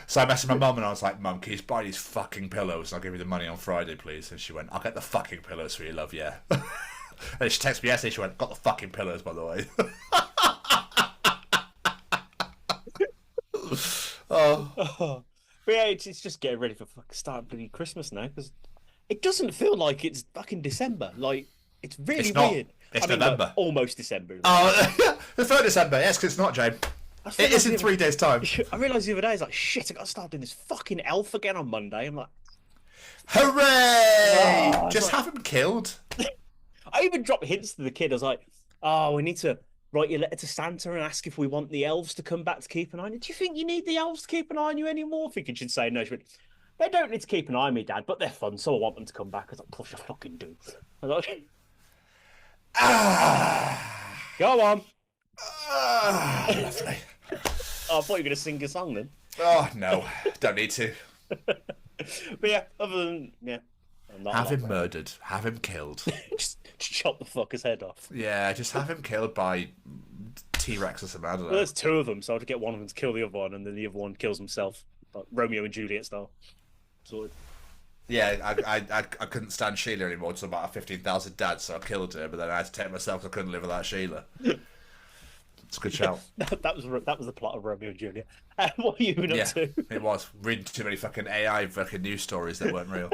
So I messaged my mum and I was like, Mum, can you buy these fucking pillows? I'll give you the money on Friday, please. And she went, I'll get the fucking pillows for you, love, yeah. And she texted me yesterday, she went, got the fucking pillows, by the way. Oh. But yeah, it's just getting ready for fucking start bloody Christmas now, because it doesn't feel like it's fucking December. Like, it's really weird. It's November. Like, almost December. Oh, the 3rd December, yes, because it's not, Jane. It is in 3 days' time. I realised the other day, I was like, shit, I got to start doing this fucking elf again on Monday. I'm like, hooray! Oh, just have him killed. I even dropped hints to the kid. I was like, oh, we need to write your letter to Santa and ask if we want the elves to come back to keep an eye on you. Do you think you need the elves to keep an eye on you anymore? I think she'd say no. She went, they don't need to keep an eye on me, Dad, but they're fun, so I want them to come back. I was like, push, I fucking do. I was like, go on. Lovely. Oh, I thought you were going to sing a song then. Oh, no. Don't need to. But yeah, other than, yeah. Have him murdered. Have him killed. just chop the fucker's head off. Yeah, just have him killed by T-Rex or something. I don't know. Well, there's two of them, so I'll get one of them to kill the other one, and then the other one kills himself. Like Romeo and Juliet style. Sorted. Yeah, I couldn't stand Sheila anymore until about 15,000 dads, so I killed her, but then I had to take myself because I couldn't live without Sheila. It's a good shout. That was the plot of Romeo and Juliet. What are you even up to? It was. Reading too many fucking AI fucking news stories that weren't real.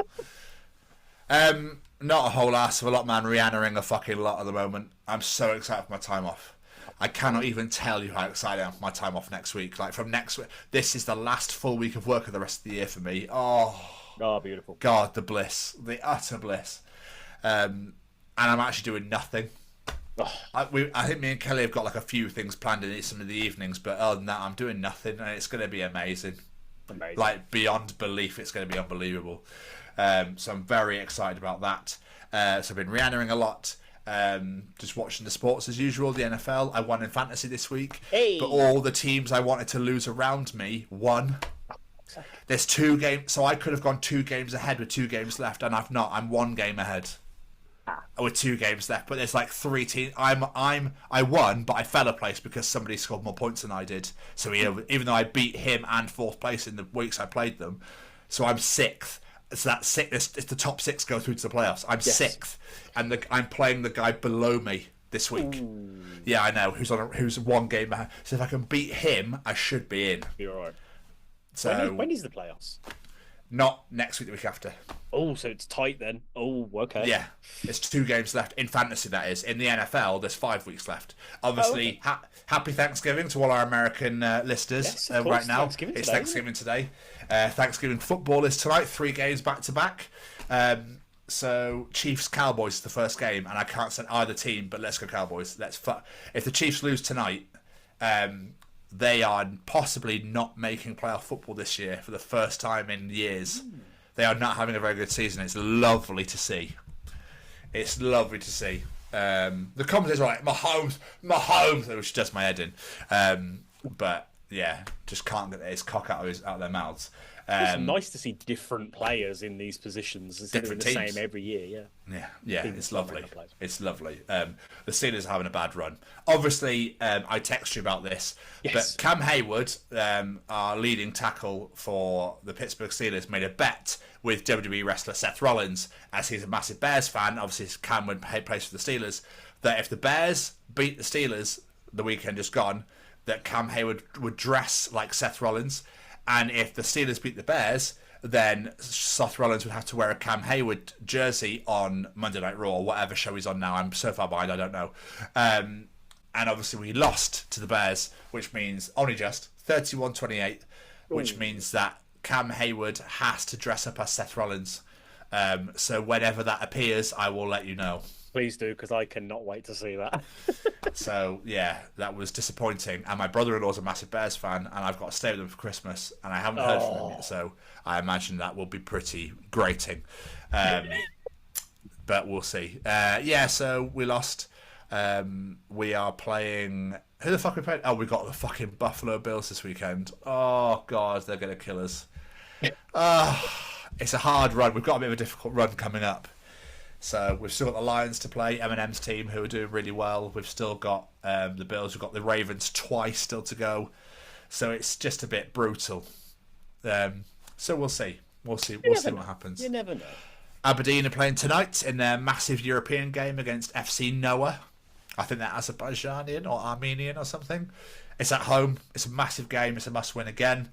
Not a whole ass of a lot, man. Rihanna-ing a fucking lot at the moment. I'm so excited for my time off. I cannot even tell you how excited I am for my time off next week. Like, from next week, this is the last full week of work of the rest of the year for me. Oh, beautiful. God, the bliss. The utter bliss. And I'm actually doing nothing. I think me and Kelly have got like a few things planned in some of the evenings, but other than that, I'm doing nothing, and it's going to be amazing. Like, beyond belief, it's going to be unbelievable. So I'm very excited about that. So I've been Rihanna-ing a lot. Just watching the sports as usual, the NFL. I won in fantasy this week, but all the teams I wanted to lose around me won. There's 2 games, so I could have gone 2 games ahead with 2 games left, and I've not. I'm 1 game ahead with 2 games left. But there's like 3 teams. I won, but I fell a place because somebody scored more points than I did. So even though I beat him and 4th place in the weeks I played them, so I'm 6th. So that's 6. It's the top 6 go through to the playoffs. I'm 6th, and I'm playing the guy below me this week. Ooh. Yeah, I know. Who's 1 game behind. So if I can beat him, I should be in. You're all right. So when is the playoffs? Not next week, the week after. Oh, so it's tight then. Oh, okay. Yeah, it's 2 games left in fantasy. That is. In the NFL, there's 5 weeks left. Obviously, happy Thanksgiving to all our American listeners right now. It's Thanksgiving today. Thanksgiving football is tonight. 3 games back to back. So Chiefs Cowboys is the first game, and I can't send either team, but let's go Cowboys. If the Chiefs lose tonight, they are possibly not making playoff football this year for the first time in years. They are not having a very good season. It's lovely to see. It's lovely to see. The commentators are like, Mahomes, which does my head in. But yeah, just can't get his cock out of their mouths. It's nice to see different players in these positions instead of the same every year. Yeah, it's lovely. It's lovely. The Steelers are having a bad run. Obviously, I text you about this, but Cam Hayward, our leading tackle for the Pittsburgh Steelers, made a bet with WWE wrestler Seth Rollins, as he's a massive Bears fan. Obviously, Cam plays for the Steelers. That if the Bears beat the Steelers the weekend just gone, that Cam Hayward would dress like Seth Rollins. And if the Steelers beat the Bears, then Seth Rollins would have to wear a Cam Hayward jersey on Monday Night Raw, or whatever show he's on now. I'm so far behind, I don't know. And obviously we lost to the Bears, which means only just 31-28, which means that Cam Hayward has to dress up as Seth Rollins. So whenever that appears, I will let you know. Please do, because I cannot wait to see that. So, yeah, that was disappointing. And my brother-in-law's a massive Bears fan, and I've got to stay with him for Christmas, and I haven't heard from him yet, so I imagine that will be pretty grating. But we'll see. So we lost. We are playing... Who the fuck are we playing? Oh, we got the fucking Buffalo Bills this weekend. Oh, God, they're going to kill us. It's a hard run. We've got a bit of a difficult run coming up. So we've still got the Lions to play, Eminem's team, who are doing really well. We've still got the Bills. We've got the Ravens twice still to go. So it's just a bit brutal. So we'll see. We'll see what happens. You never know. Aberdeen are playing tonight in their massive European game against FC Noah. I think they're Azerbaijanian or Armenian or something. It's at home. It's a massive game. It's a must-win again.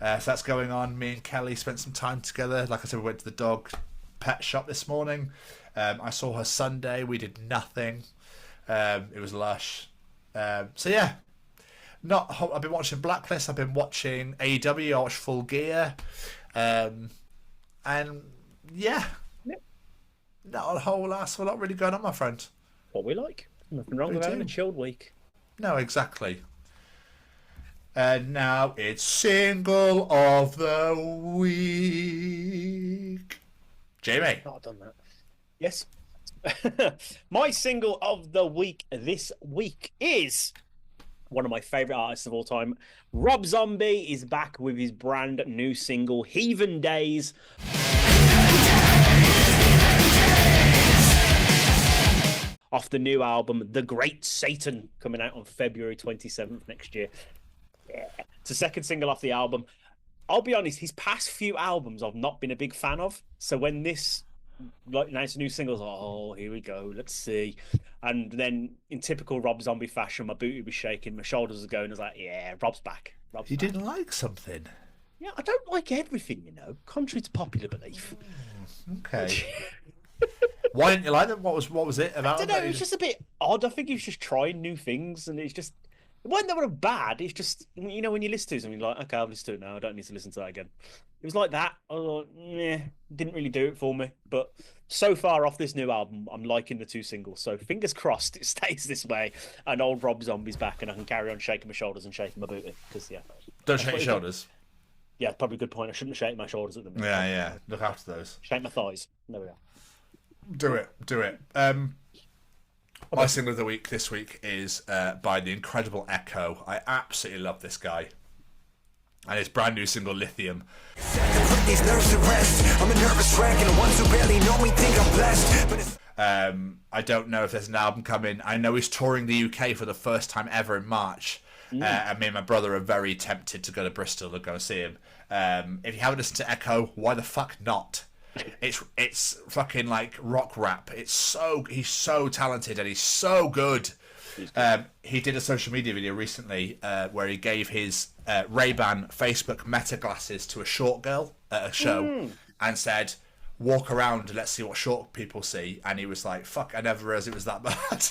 So that's going on. Me and Kelly spent some time together. Like I said, we went to the dog pet shop this morning. I saw her Sunday. We did nothing. It was lush. So yeah, I've been watching Blacklist. I've been watching AEW. I watched Full Gear, and yeah, not a whole lot really going on, my friend. What we like. Nothing wrong with having a chilled week. No, exactly. And now it's Single of the Week. Jamie. Oh, I've done that. Yes. My single of the week this week is one of my favourite artists of all time. Rob Zombie is back with his brand new single, Heathen Days. Off the new album, The Great Satan, coming out on February 27th next year. Yeah. It's the second single off the album. I'll be honest, his past few albums I've not been a big fan of. So when this announced a new single, I was like, oh, here we go, let's see. And then in typical Rob Zombie fashion, my booty was shaking, my shoulders were going. I was like, yeah, Rob's back. You didn't like something? Yeah, I don't like everything, contrary to popular belief. Okay. Why didn't you like them? What was it about? I don't know, it was just a bit odd. I think he was just trying new things, and it's just... It wasn't that were bad. It's just, when you listen to something, you're like, okay, I'll listen to it now. I don't need to listen to that again. It was like that. I was like, didn't really do it for me. But so far off this new album, I'm liking the two singles. So fingers crossed it stays this way. And old Rob Zombie's back, and I can carry on shaking my shoulders and shaking my booty. Because don't shake your shoulders. Yeah, probably a good point. I shouldn't shake my shoulders at the minute. Yeah. Look after those. Shake my thighs. There we are. Do it. My single of the week this week is by the incredible Echo. I absolutely love this guy. And his brand new single, Lithium. I don't know if there's an album coming. I know he's touring the UK for the first time ever in March. And me and my brother are very tempted to go to Bristol and go and see him. If you haven't listened to Echo, why the fuck not? It's fucking like rock rap. He's so talented and he's so good. He did a social media video recently where he gave his Ray-Ban Facebook Meta glasses to a short girl at a show and said, walk around and let's see what short people see. And he was like, fuck, I never realized it was that bad.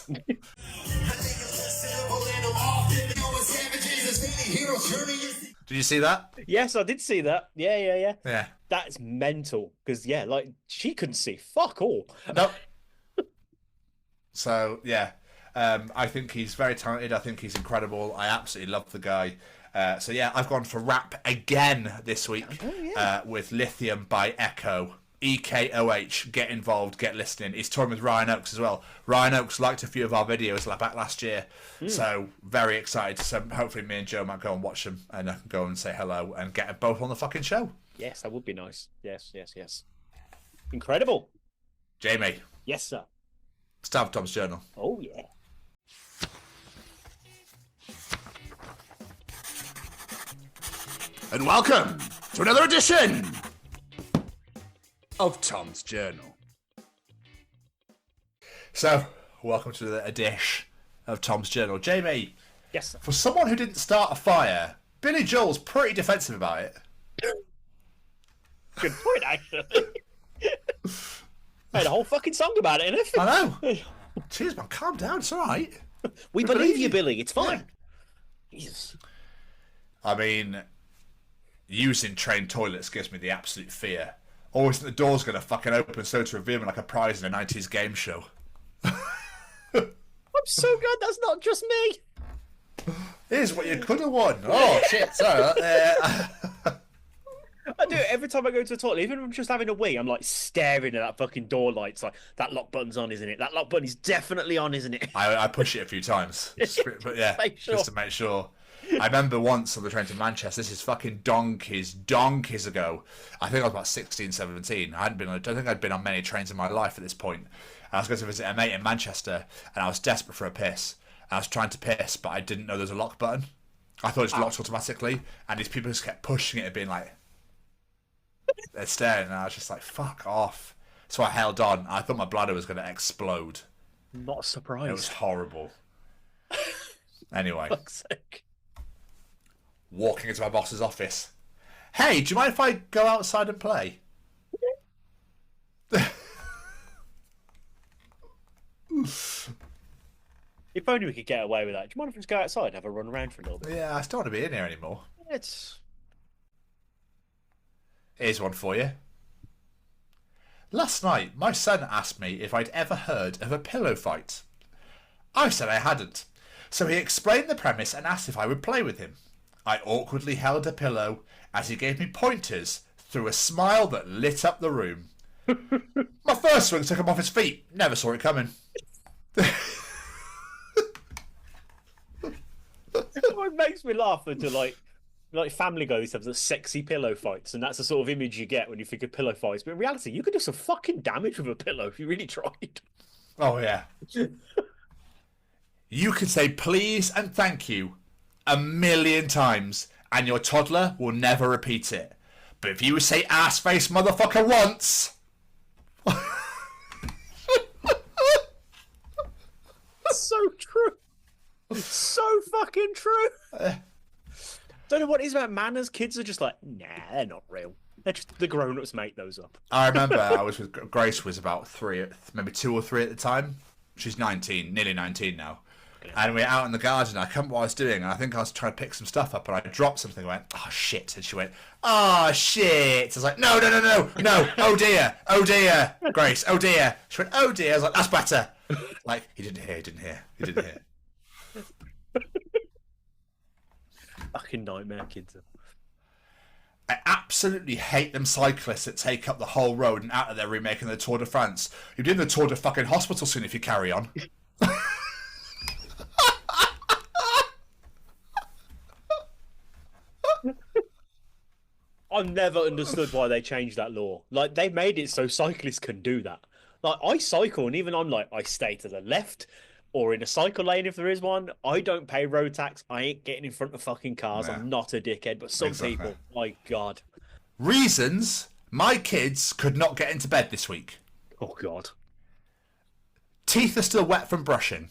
Did you see that? Yes, I did see that. Yeah. Yeah. That's mental. Because, she couldn't see fuck all. Nope. So, yeah. I think he's very talented. I think he's incredible. I absolutely love the guy. So, yeah, I've gone for rap again this week with Lithium by Echo. EKOH. Get involved, get listening. He's touring with Ryan Oakes as well. Ryan Oakes liked a few of our videos back last year. So very excited. So hopefully me and Joe might go and watch them and I can go and say hello and get both on the fucking show. Yes, that would be nice. Yes. Incredible. Jamie. Yes, sir. Start Tom's journal. Oh, yeah. And welcome to another edition of Tom's Journal. So, welcome to a dish of Tom's Journal. Jamie, Yes, sir. for someone who didn't start a fire, Billy Joel's pretty defensive about it. Good point, actually. Made a whole fucking song about it, innit? I know. Cheers, man. Calm down. It's all right. We believe you, Billy. It's fine. Yeah. Jesus. I mean, using train toilets gives me the absolute fear. Always think the door's going to fucking open so to reveal me like a prize in a 90s game show. I'm so glad that's not just me. Here's what you could have won. Oh, shit. Sorry. I do it every time I go to the toilet. Even if I'm just having a wee, I'm like staring at that fucking door light. It's like, that lock button's on, isn't it? That lock button is definitely on, isn't it? I push it a few times. But yeah, just to make sure. I remember once on the train to Manchester, this is fucking donkeys ago. I think I was about 16, 17. I don't think I'd been on many trains in my life at this point. I was going to visit a mate in Manchester, and I was desperate for a piss. I was trying to piss, but I didn't know there was a lock button. I thought it just locked automatically, and these people just kept pushing it and being like, they're staring, and I was just like, fuck off. So I held on. I thought my bladder was going to explode. Not surprised. It was horrible. Anyway. Fuck's sake. Walking into my boss's office. Hey, do you mind if I go outside and play? If only we could get away with that. Do you mind if we just go outside and have a run around for a little bit? Yeah, I still want to be in here anymore. Here's one for you. Last night, my son asked me if I'd ever heard of a pillow fight. I said I hadn't, so he explained the premise and asked if I would play with him. I awkwardly held a pillow as he gave me pointers through a smile that lit up the room. My first swing took him off his feet. Never saw it coming. It makes me laugh into like Family Guy used to have the sexy pillow fights, and that's the sort of image you get when you think of pillow fights. But in reality, you could do some fucking damage with a pillow if you really tried. Oh, yeah. You could say please and thank you 1,000,000 times, and your toddler will never repeat it. But if you say ass face motherfucker once... So true. So fucking true. Don't know what it is about manners. Kids are just like, nah, they're not real. They're just the grown-ups make those up. I remember I was with Grace, was about 3, maybe 2 or 3 at the time. She's 19, nearly 19 now. And we were out in the garden. I can't remember what I was doing, and I think I was trying to pick some stuff up, and I dropped something. I went, oh shit! And she went, oh shit! I was like, no, oh dear, Grace, oh dear. She went, oh dear. I was like, that's better. Like, he didn't hear. Fucking nightmare, kids. I absolutely hate them cyclists that take up the whole road and out of there remaking the Tour de France. You're doing the Tour de fucking hospital soon if you carry on. I've never understood why they changed that law. Like, they made it so cyclists can do that. Like, I cycle, and even I'm like, I stay to the left or in a cycle lane if there is one. I don't pay road tax. I ain't getting in front of fucking cars. Yeah. I'm not a dickhead. But some people, my God. Reasons my kids could not get into bed this week. Oh, God. Teeth are still wet from brushing.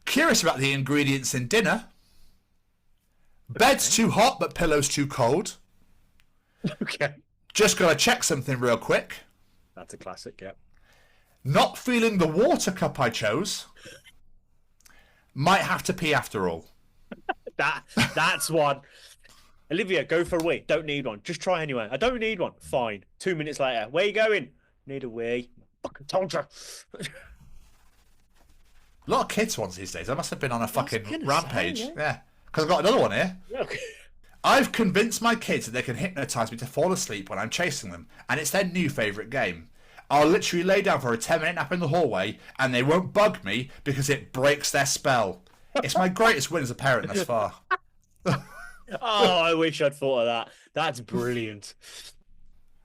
Curious about the ingredients in dinner. Bed's too hot, but pillow's too cold. Okay. Just gotta check something real quick. That's a classic, yeah. Not feeling the water cup I chose. Might have to pee after all. That's one. Olivia, go for a wee. Don't need one. Just try anyway. I don't need one. Fine. 2 minutes later. Where you going? Need a wee. Fucking told you. A lot of kids ones these days. I must have been on a fucking rampage. Yeah. Because I've got another one here. Okay. I've convinced my kids that they can hypnotise me to fall asleep when I'm chasing them, and it's their new favourite game. I'll literally lay down for a 10-minute nap in the hallway, and they won't bug me because it breaks their spell. It's my greatest win as a parent thus far. Oh, I wish I'd thought of that. That's brilliant.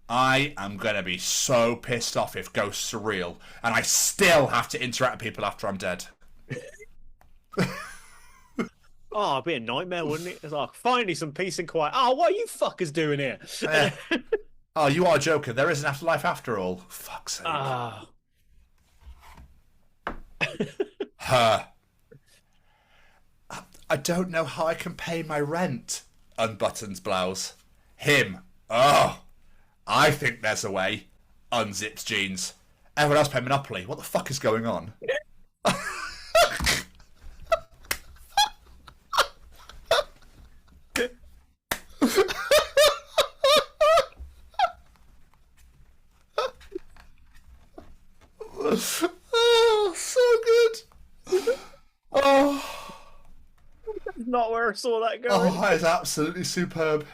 I am going to be so pissed off if ghosts are real, and I still have to interact with people after I'm dead. Oh, it'd be a nightmare, wouldn't it? It's like, finally some peace and quiet. Oh, what are you fuckers doing here? Oh, you are joking. There is an afterlife after all. Fuck's sake. Her. I don't know how I can pay my rent. Unbuttons blouse. Him. Oh. I think there's a way. Unzips jeans. Everyone else play Monopoly. What the fuck is going on? Oh, so good. Oh. That's not where I saw that going. Oh, that is absolutely superb.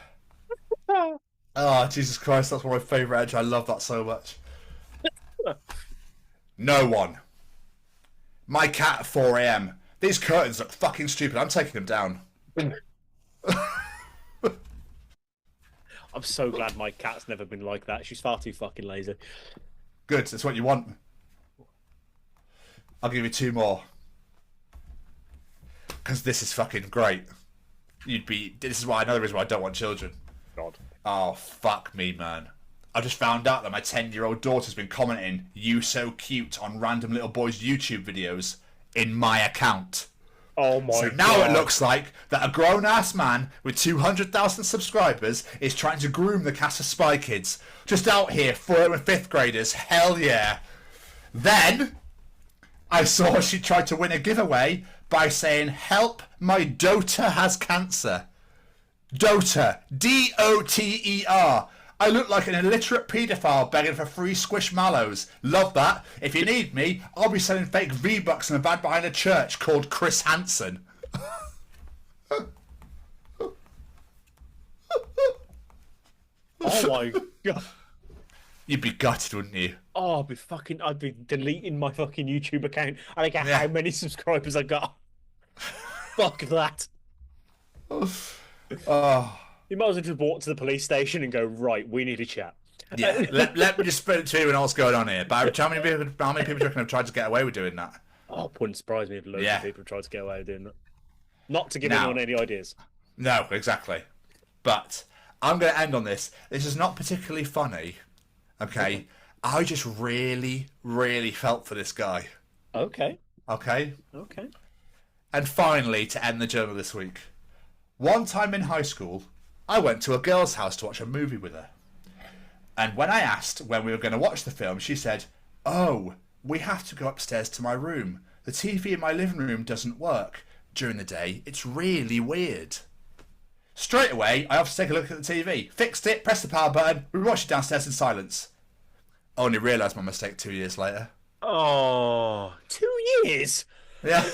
Oh, Jesus Christ, that's one of my favourite edge. I love that so much. No one. My cat at 4 a.m. These curtains look fucking stupid. I'm taking them down. I'm so glad my cat's never been like that. She's far too fucking lazy. Good, that's what you want. I'll give you 2 more. Because this is fucking great. This is why another reason why I don't want children. God. Oh, fuck me, man. I just found out that my 10-year-old daughter's been commenting, "You so cute," on random little boys' YouTube videos in my account. Oh my God. So now it looks like that a grown-ass man with 200,000 subscribers is trying to groom the cast of Spy Kids. Just out here, 4th and 5th graders. Hell yeah. Then I saw she tried to win a giveaway by saying, "Help, my daughter has cancer." Doter. D-O-T-E-R. I look like an illiterate paedophile begging for free squishmallows. Love that. If you need me, I'll be selling fake V-Bucks in a van behind a church called Chris Hansen. Oh my God. You'd be gutted, wouldn't you? Oh, I'd be deleting my fucking YouTube account. I don't care how many subscribers I got. Fuck that. Oh. You might as well just walk to the police station and go, right, we need a chat. Yeah, let me just split it to you and what's going on here. But how many people do you reckon have tried to get away with doing that? Oh, it wouldn't surprise me if loads of people tried to get away with doing that. Not to give anyone any ideas. No, exactly. But I'm going to end on this. This is not particularly funny, okay? I just really, really felt for this guy. Okay. And finally, to end the journal this week. One time in high school, I went to a girl's house to watch a movie with her. And when I asked when we were going to watch the film, she said, "Oh, we have to go upstairs to my room. The TV in my living room doesn't work. During the day, it's really weird." Straight away, I offered to take a look at the TV. Fixed it, pressed the power button, we watched it downstairs in silence. Only realised my mistake 2 years later. Oh, 2 years? Yeah.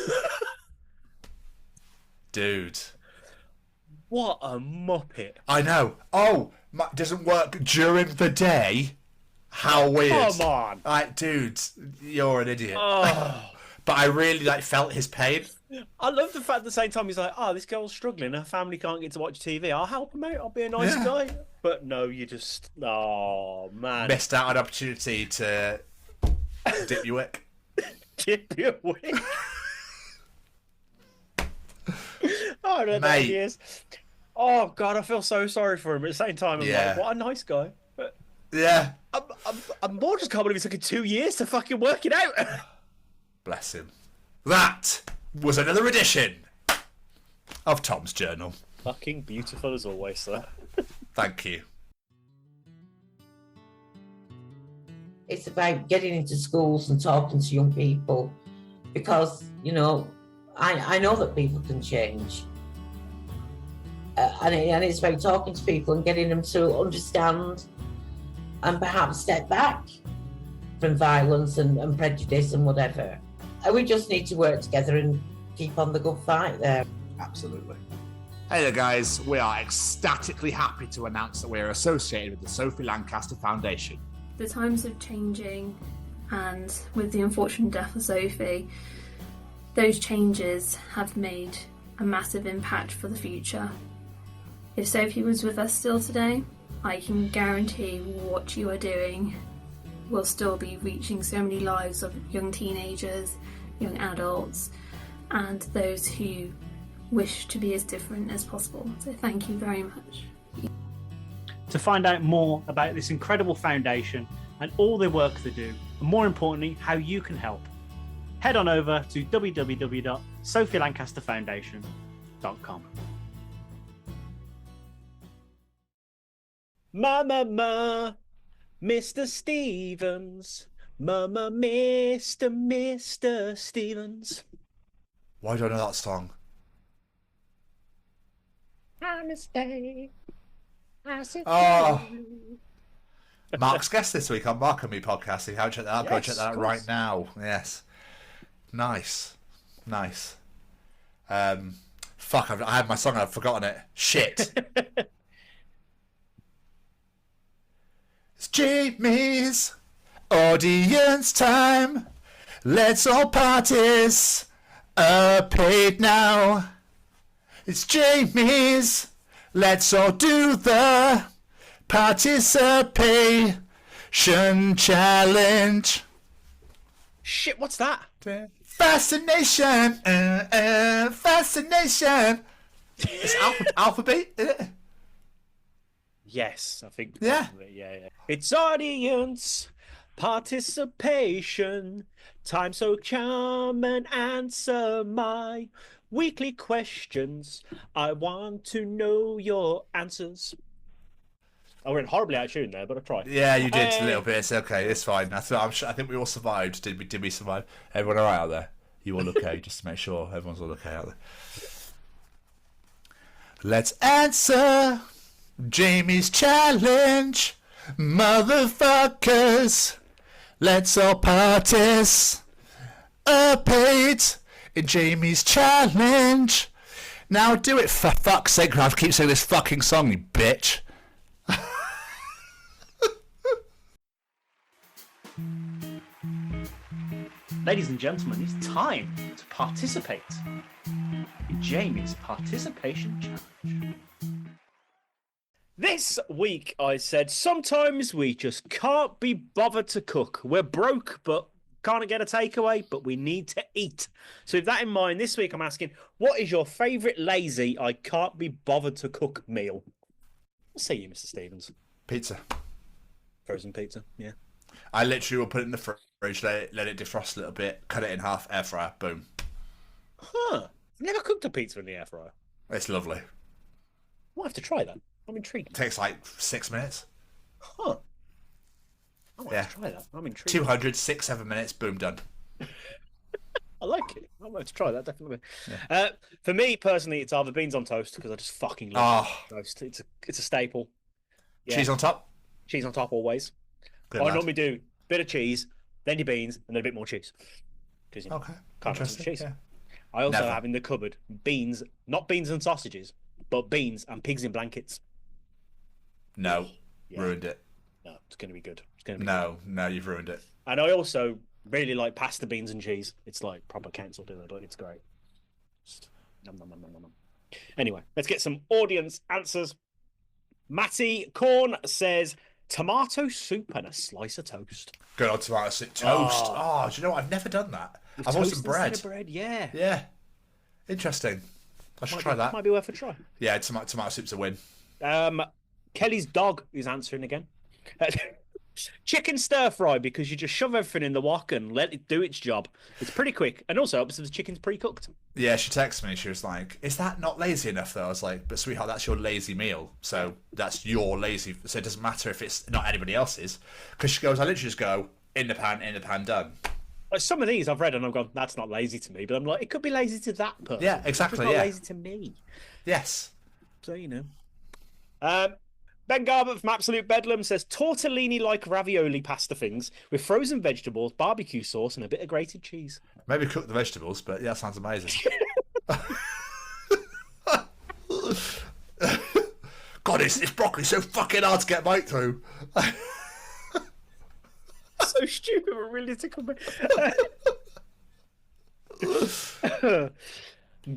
Dude. What a muppet. I know. Oh, doesn't work during the day? How weird. Come on. Like, dude, you're an idiot. Oh. But I really felt his pain. I love the fact at the same time he's like, oh, this girl's struggling. Her family can't get to watch TV. I'll help him out. I'll be a nice guy. But no, you just... Oh, man. Missed out on an opportunity to dip your wick. Dip your wick? Oh, no, there he is. Oh, God, I feel so sorry for him. At the same time, I'm like, what a nice guy. But yeah. I'm more just can't believe it took 2 years to fucking work it out. Bless him. That was another edition of Tom's Journal. Fucking beautiful as always, sir. Thank you. It's about getting into schools and talking to young people because, you know, I know that people can change. And it's about talking to people and getting them to understand and perhaps step back from violence and prejudice and whatever. And we just need to work together and keep on the good fight there. Absolutely. Hey there, guys. We are ecstatically happy to announce that we are associated with the Sophie Lancaster Foundation. The times are changing, and with the unfortunate death of Sophie, those changes have made a massive impact for the future. If Sophie was with us still today, I can guarantee what you are doing will still be reaching so many lives of young teenagers, young adults, and those who wish to be as different as possible. So thank you very much. To find out more about this incredible foundation and all the work they do, and more importantly, how you can help, head on over to www.sophielancasterfoundation.com. Mama, Mr. Stevens. Mama, Mr. Stevens. Why do I know that song? Oh, Mark's guest this week on Mark and Me podcasting. How check that out? Go check that out right now. Yes, nice. Fuck, I had my song. I've forgotten it. Shit. It's Jamie's audience time. Let's all participate now. It's Jamie's. Let's all do the participation challenge. Shit, what's that? Fascination. Fascination. It's alphabet, isn't it? Yes, I think. Yeah. Yeah. It's audience participation time, so come and answer my weekly questions. I want to know your answers. I went horribly out of tune there, but I tried. Yeah, you did a little bit. It's okay. It's fine. I think we all survived. Did we survive? Everyone all right out there? You all okay? Just to make sure everyone's all okay out there. Let's answer Jamie's challenge, motherfuckers. Let's all participate in Jamie's challenge. Now do it, for fuck's sake. I have to keep saying this fucking song, you bitch. Ladies and gentlemen, it's time to participate in Jamie's participation challenge. This week I said, sometimes we just can't be bothered to cook. We're broke, but can't get a takeaway, but we need to eat. So with that in mind, this week I'm asking, what is your favourite lazy, I can't be bothered to cook meal? I'll say you, Mr. Stevens. Pizza. Frozen pizza, yeah. I literally will put it in the fridge, let it defrost a little bit, cut it in half, air fryer, boom. Huh. Never cooked a pizza in the air fryer. It's lovely. Might have to try that. I'm intrigued. It takes like 6 minutes. Huh. I might have to try that. I'm intrigued. 200, 6-7 minutes, boom, done. I like it. I might have to try that, definitely. Yeah. For me, personally, it's either beans on toast, because I just fucking love toast. It's a staple. Yeah. Cheese on top? Cheese on top, always. Good I lad. normally do a bit of cheese, then your beans, and then a bit more cheese. Because Okay. can't have some cheese. Yeah. I also Never. have in the cupboard beans, not beans and sausages, but beans and pigs in blankets. No. Yeah. Ruined it. No, it's going to be good. It's going to be No, you've ruined it. good. And I also really like pasta, beans, and cheese. It's like proper council dinner, but it's great. Just nom, nom, nom, nom, nom. Anyway, let's get some audience answers. Matty Corn says, tomato soup and a slice of toast. Good old tomato soup. Toast. Oh, do you know what? I've never done that. With I've always done toast bread. instead of bread, yeah. Yeah. Interesting. I should try that. Might be worth a try. Yeah, tomato soup's a win. Kelly's dog is answering again. Chicken stir fry, because you just shove everything in the wok and let it do its job. It's pretty quick, and also helps if the chicken's pre-cooked. Yeah, she texted me. She was like, "Is that not lazy enough?" Though I was like, "But sweetheart, that's your lazy meal. So that's your lazy. So it doesn't matter if it's not anybody else's." Because she goes, "I literally just go in the pan, done." Like some of these I've read and I've gone, "That's not lazy to me," but I'm like, it could be lazy to that person. Yeah, exactly. It's not Yeah, lazy to me. Yes. So you know. Ben Garbutt from Absolute Bedlam says tortellini-like ravioli pasta things with frozen vegetables, barbecue sauce, and a bit of grated cheese. Maybe cook the vegetables, but yeah, that sounds amazing. God, it's broccoli so fucking hard to get a bite through. So stupid, but really tickle me.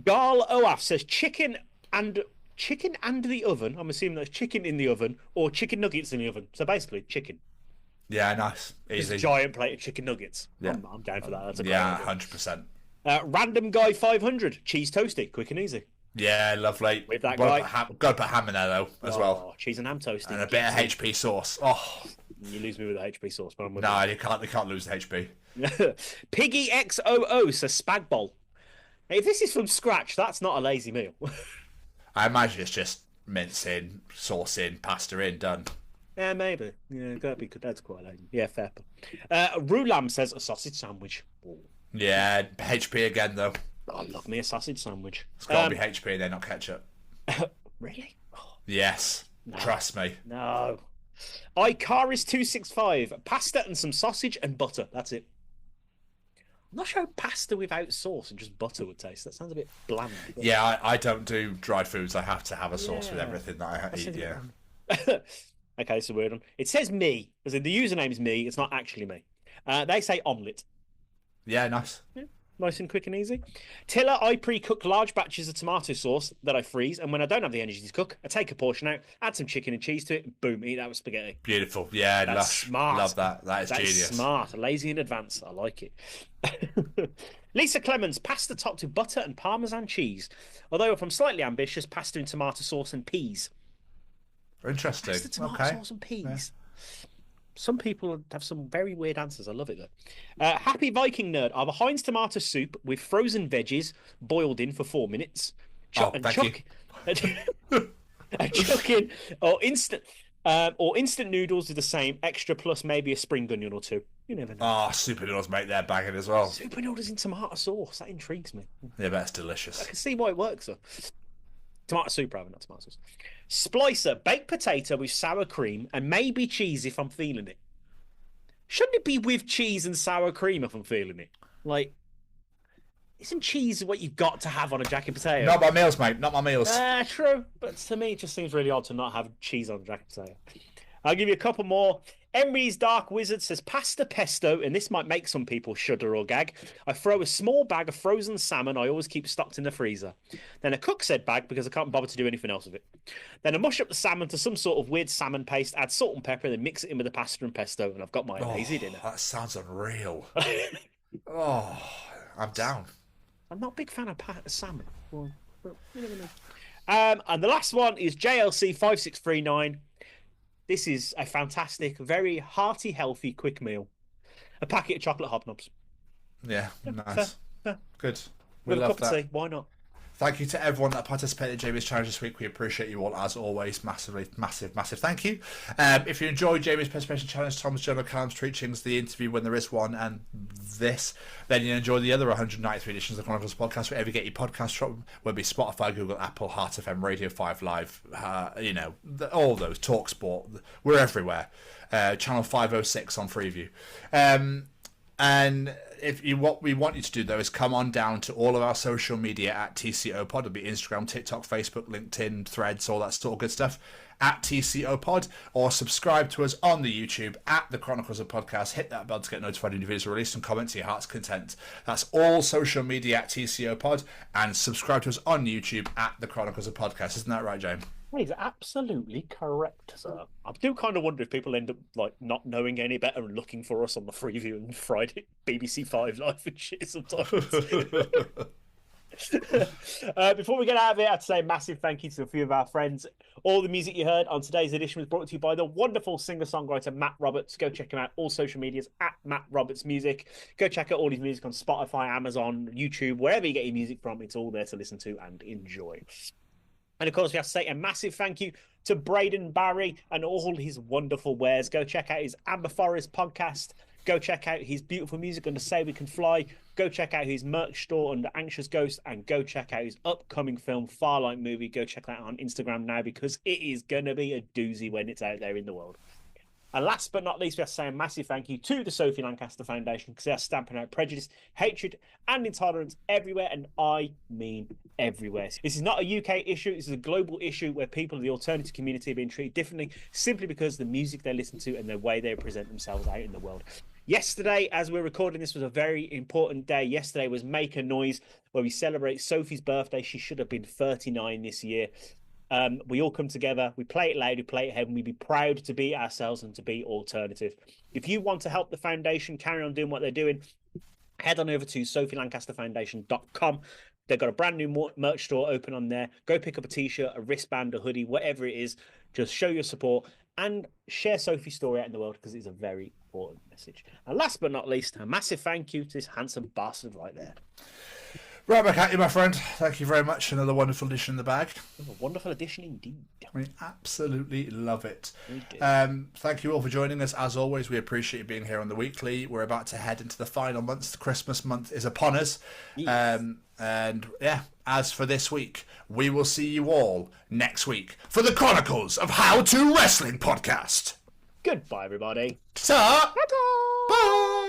Garl Oaf says chicken and chicken and the oven. I'm assuming that's chicken in the oven or chicken nuggets in the oven. So basically, chicken. Yeah, nice. Easy. Just a giant plate of chicken nuggets. Yeah. I'm down for that. That's a great Yeah, idea. 100%. Random Guy 500, cheese toasty, quick and easy. Yeah, lovely. With that Gotta guy. Got to put ham in there, though, as well. Cheese and ham toasty. And a bit of HP sauce. Oh. You lose me with the HP sauce, but I'm with No, you can't lose the HP. Piggy XOO says spag bowl. If this is from scratch, that's not a lazy meal. I imagine it's just mince in, sauce in, pasta in, done. Yeah, maybe. Yeah, gotta be good. That's quite lazy. Yeah, fair. Rulam says a sausage sandwich. Ooh. Yeah, HP again, though. I love me a sausage sandwich. It's got to be HP and then not ketchup. Really? Oh. Yes. No. Trust me. No. Icaris265. Pasta and some sausage and butter. That's it. I'm not sure how pasta without sauce and just butter would taste. That sounds a bit bland. Yeah, I don't do dried foods. I have to have a sauce with everything that I eat, yeah. Okay, it's a weird one. It says me, as in the username is me. It's not actually me. They say omelette. Yeah, nice. Yeah, nice and quick and easy. Tiller, I pre-cook large batches of tomato sauce that I freeze, and when I don't have the energy to cook, I take a portion out, add some chicken and cheese to it, and boom, eat that with spaghetti. Beautiful. Yeah, that's smart. Love that. That is genius. Smart. Lazy in advance. I like it. Lisa Clemens, pasta topped with butter and Parmesan cheese. Although if I'm slightly ambitious, pasta in tomato sauce and peas. Interesting. Pasta, tomato sauce and peas. Yeah. Some people have some very weird answers. I love it, though. Happy Viking Nerd. I have a Heinz tomato soup with frozen veggies boiled in for 4 minutes. Thank you. A chuck in or instant noodles with the same extra plus maybe a spring onion or two. You never know. Oh, super noodles make their bagging as well. Super noodles in tomato sauce. That intrigues me. Yeah, that's delicious. I can see why it works, though. Tomato soup, rather, not tomato sauce. Splicer, baked potato with sour cream and maybe cheese if I'm feeling it. Shouldn't it be with cheese and sour cream if I'm feeling it? Like, isn't cheese what you've got to have on a jacket potato? Not my meals, mate. Not my meals. True. But to me, it just seems really odd to not have cheese on a jacket potato. I'll give you a couple more. Emery's Dark Wizard says pasta pesto, and this might make some people shudder or gag. I throw a small bag of frozen salmon I always keep stocked in the freezer. Then I cook said bag because I can't bother to do anything else with it. Then I mush up the salmon to some sort of weird salmon paste, add salt and pepper, then mix it in with the pasta and pesto, and I've got my lazy dinner. That sounds unreal. Oh, I'm down. I'm not a big fan of salmon. Well, you never know. And the last one is JLC5639. This is a fantastic, very hearty, healthy, quick meal. A packet of chocolate hobnobs. Yeah, nice. Fair. Good. We love that. Cup of tea. Why not? Thank you to everyone that participated in Jamie's challenge this week. We appreciate you all, as always. Massive thank you. If you enjoyed Jamie's participation challenge, Tom's Journal, Callum's Treachings, the interview when there is one, and this, then you enjoy the other 193 editions of the Chronicles of Podcast, wherever you get your podcasts from, whether it be Spotify, Google, Apple, Heart FM, Radio 5 Live, all those, TalkSport, we're everywhere. Channel 506 on Freeview. And what we want you to do, though, is come on down to all of our social media at TCO Pod. It'll be Instagram, TikTok, Facebook, LinkedIn, Threads, all that sort of good stuff at TCO Pod, or subscribe to us on the YouTube at the Chronicles of Podcast. Hit that bell to get notified when new videos are released and comment to your heart's content. That's all social media at TCO Pod, and subscribe to us on YouTube at the Chronicles of Podcast. Isn't that right, James? That is absolutely correct, sir. I do kind of wonder if people end up like not knowing any better and looking for us on the Freeview and Friday BBC 5 Live and shit sometimes. Before we get out of here, I'd say a massive thank you to a few of our friends. All the music you heard on today's edition was brought to you by the wonderful singer-songwriter Matt Roberts. Go check him out. All social medias at Matt Roberts Music. Go check out all his music on Spotify, Amazon, YouTube, wherever you get your music from. It's all there to listen to and enjoy. And of course, we have to say a massive thank you to Braden Barry and all his wonderful wares. Go check out his Amber Forest podcast. Go check out his beautiful music under Say We Can Fly. Go check out his merch store under Anxious Ghost. And go check out his upcoming film, Farlight Movie. Go check that out on Instagram now because it is going to be a doozy when it's out there in the world. And last but not least, we have to say a massive thank you to the Sophie Lancaster Foundation because they are stamping out prejudice, hatred, and intolerance everywhere, and I mean everywhere. This is not a UK issue. This is a global issue where people of the alternative community are being treated differently simply because of the music they listen to and the way they present themselves out in the world. Yesterday, as we're recording this, was a very important day. Yesterday was Make a Noise, where we celebrate Sophie's birthday. She should have been 39 this year. We all come together, we play it loud, we play it heavy, and we be proud to be ourselves and to be alternative. If you want to help the foundation carry on doing what they're doing, head on over to sophielancasterfoundation.com. They've got a brand new merch store open on there. Go pick up a t-shirt, a wristband, a hoodie, whatever it is. Just show your support and share Sophie's story out in the world, because it's a very important message. And last but not least, a massive thank you to this handsome bastard right there. Right back at you, my friend. Thank you very much. Another wonderful addition in the bag. A wonderful addition indeed. We absolutely love it. Thank you all for joining us. As always, we appreciate you being here on the weekly. We're about to head into the final months. The Christmas month is upon us. Yes. And yeah, as for this week, we will see you all next week for the Chronicles of How to Wrestling podcast. Goodbye, everybody. Ta! Bye!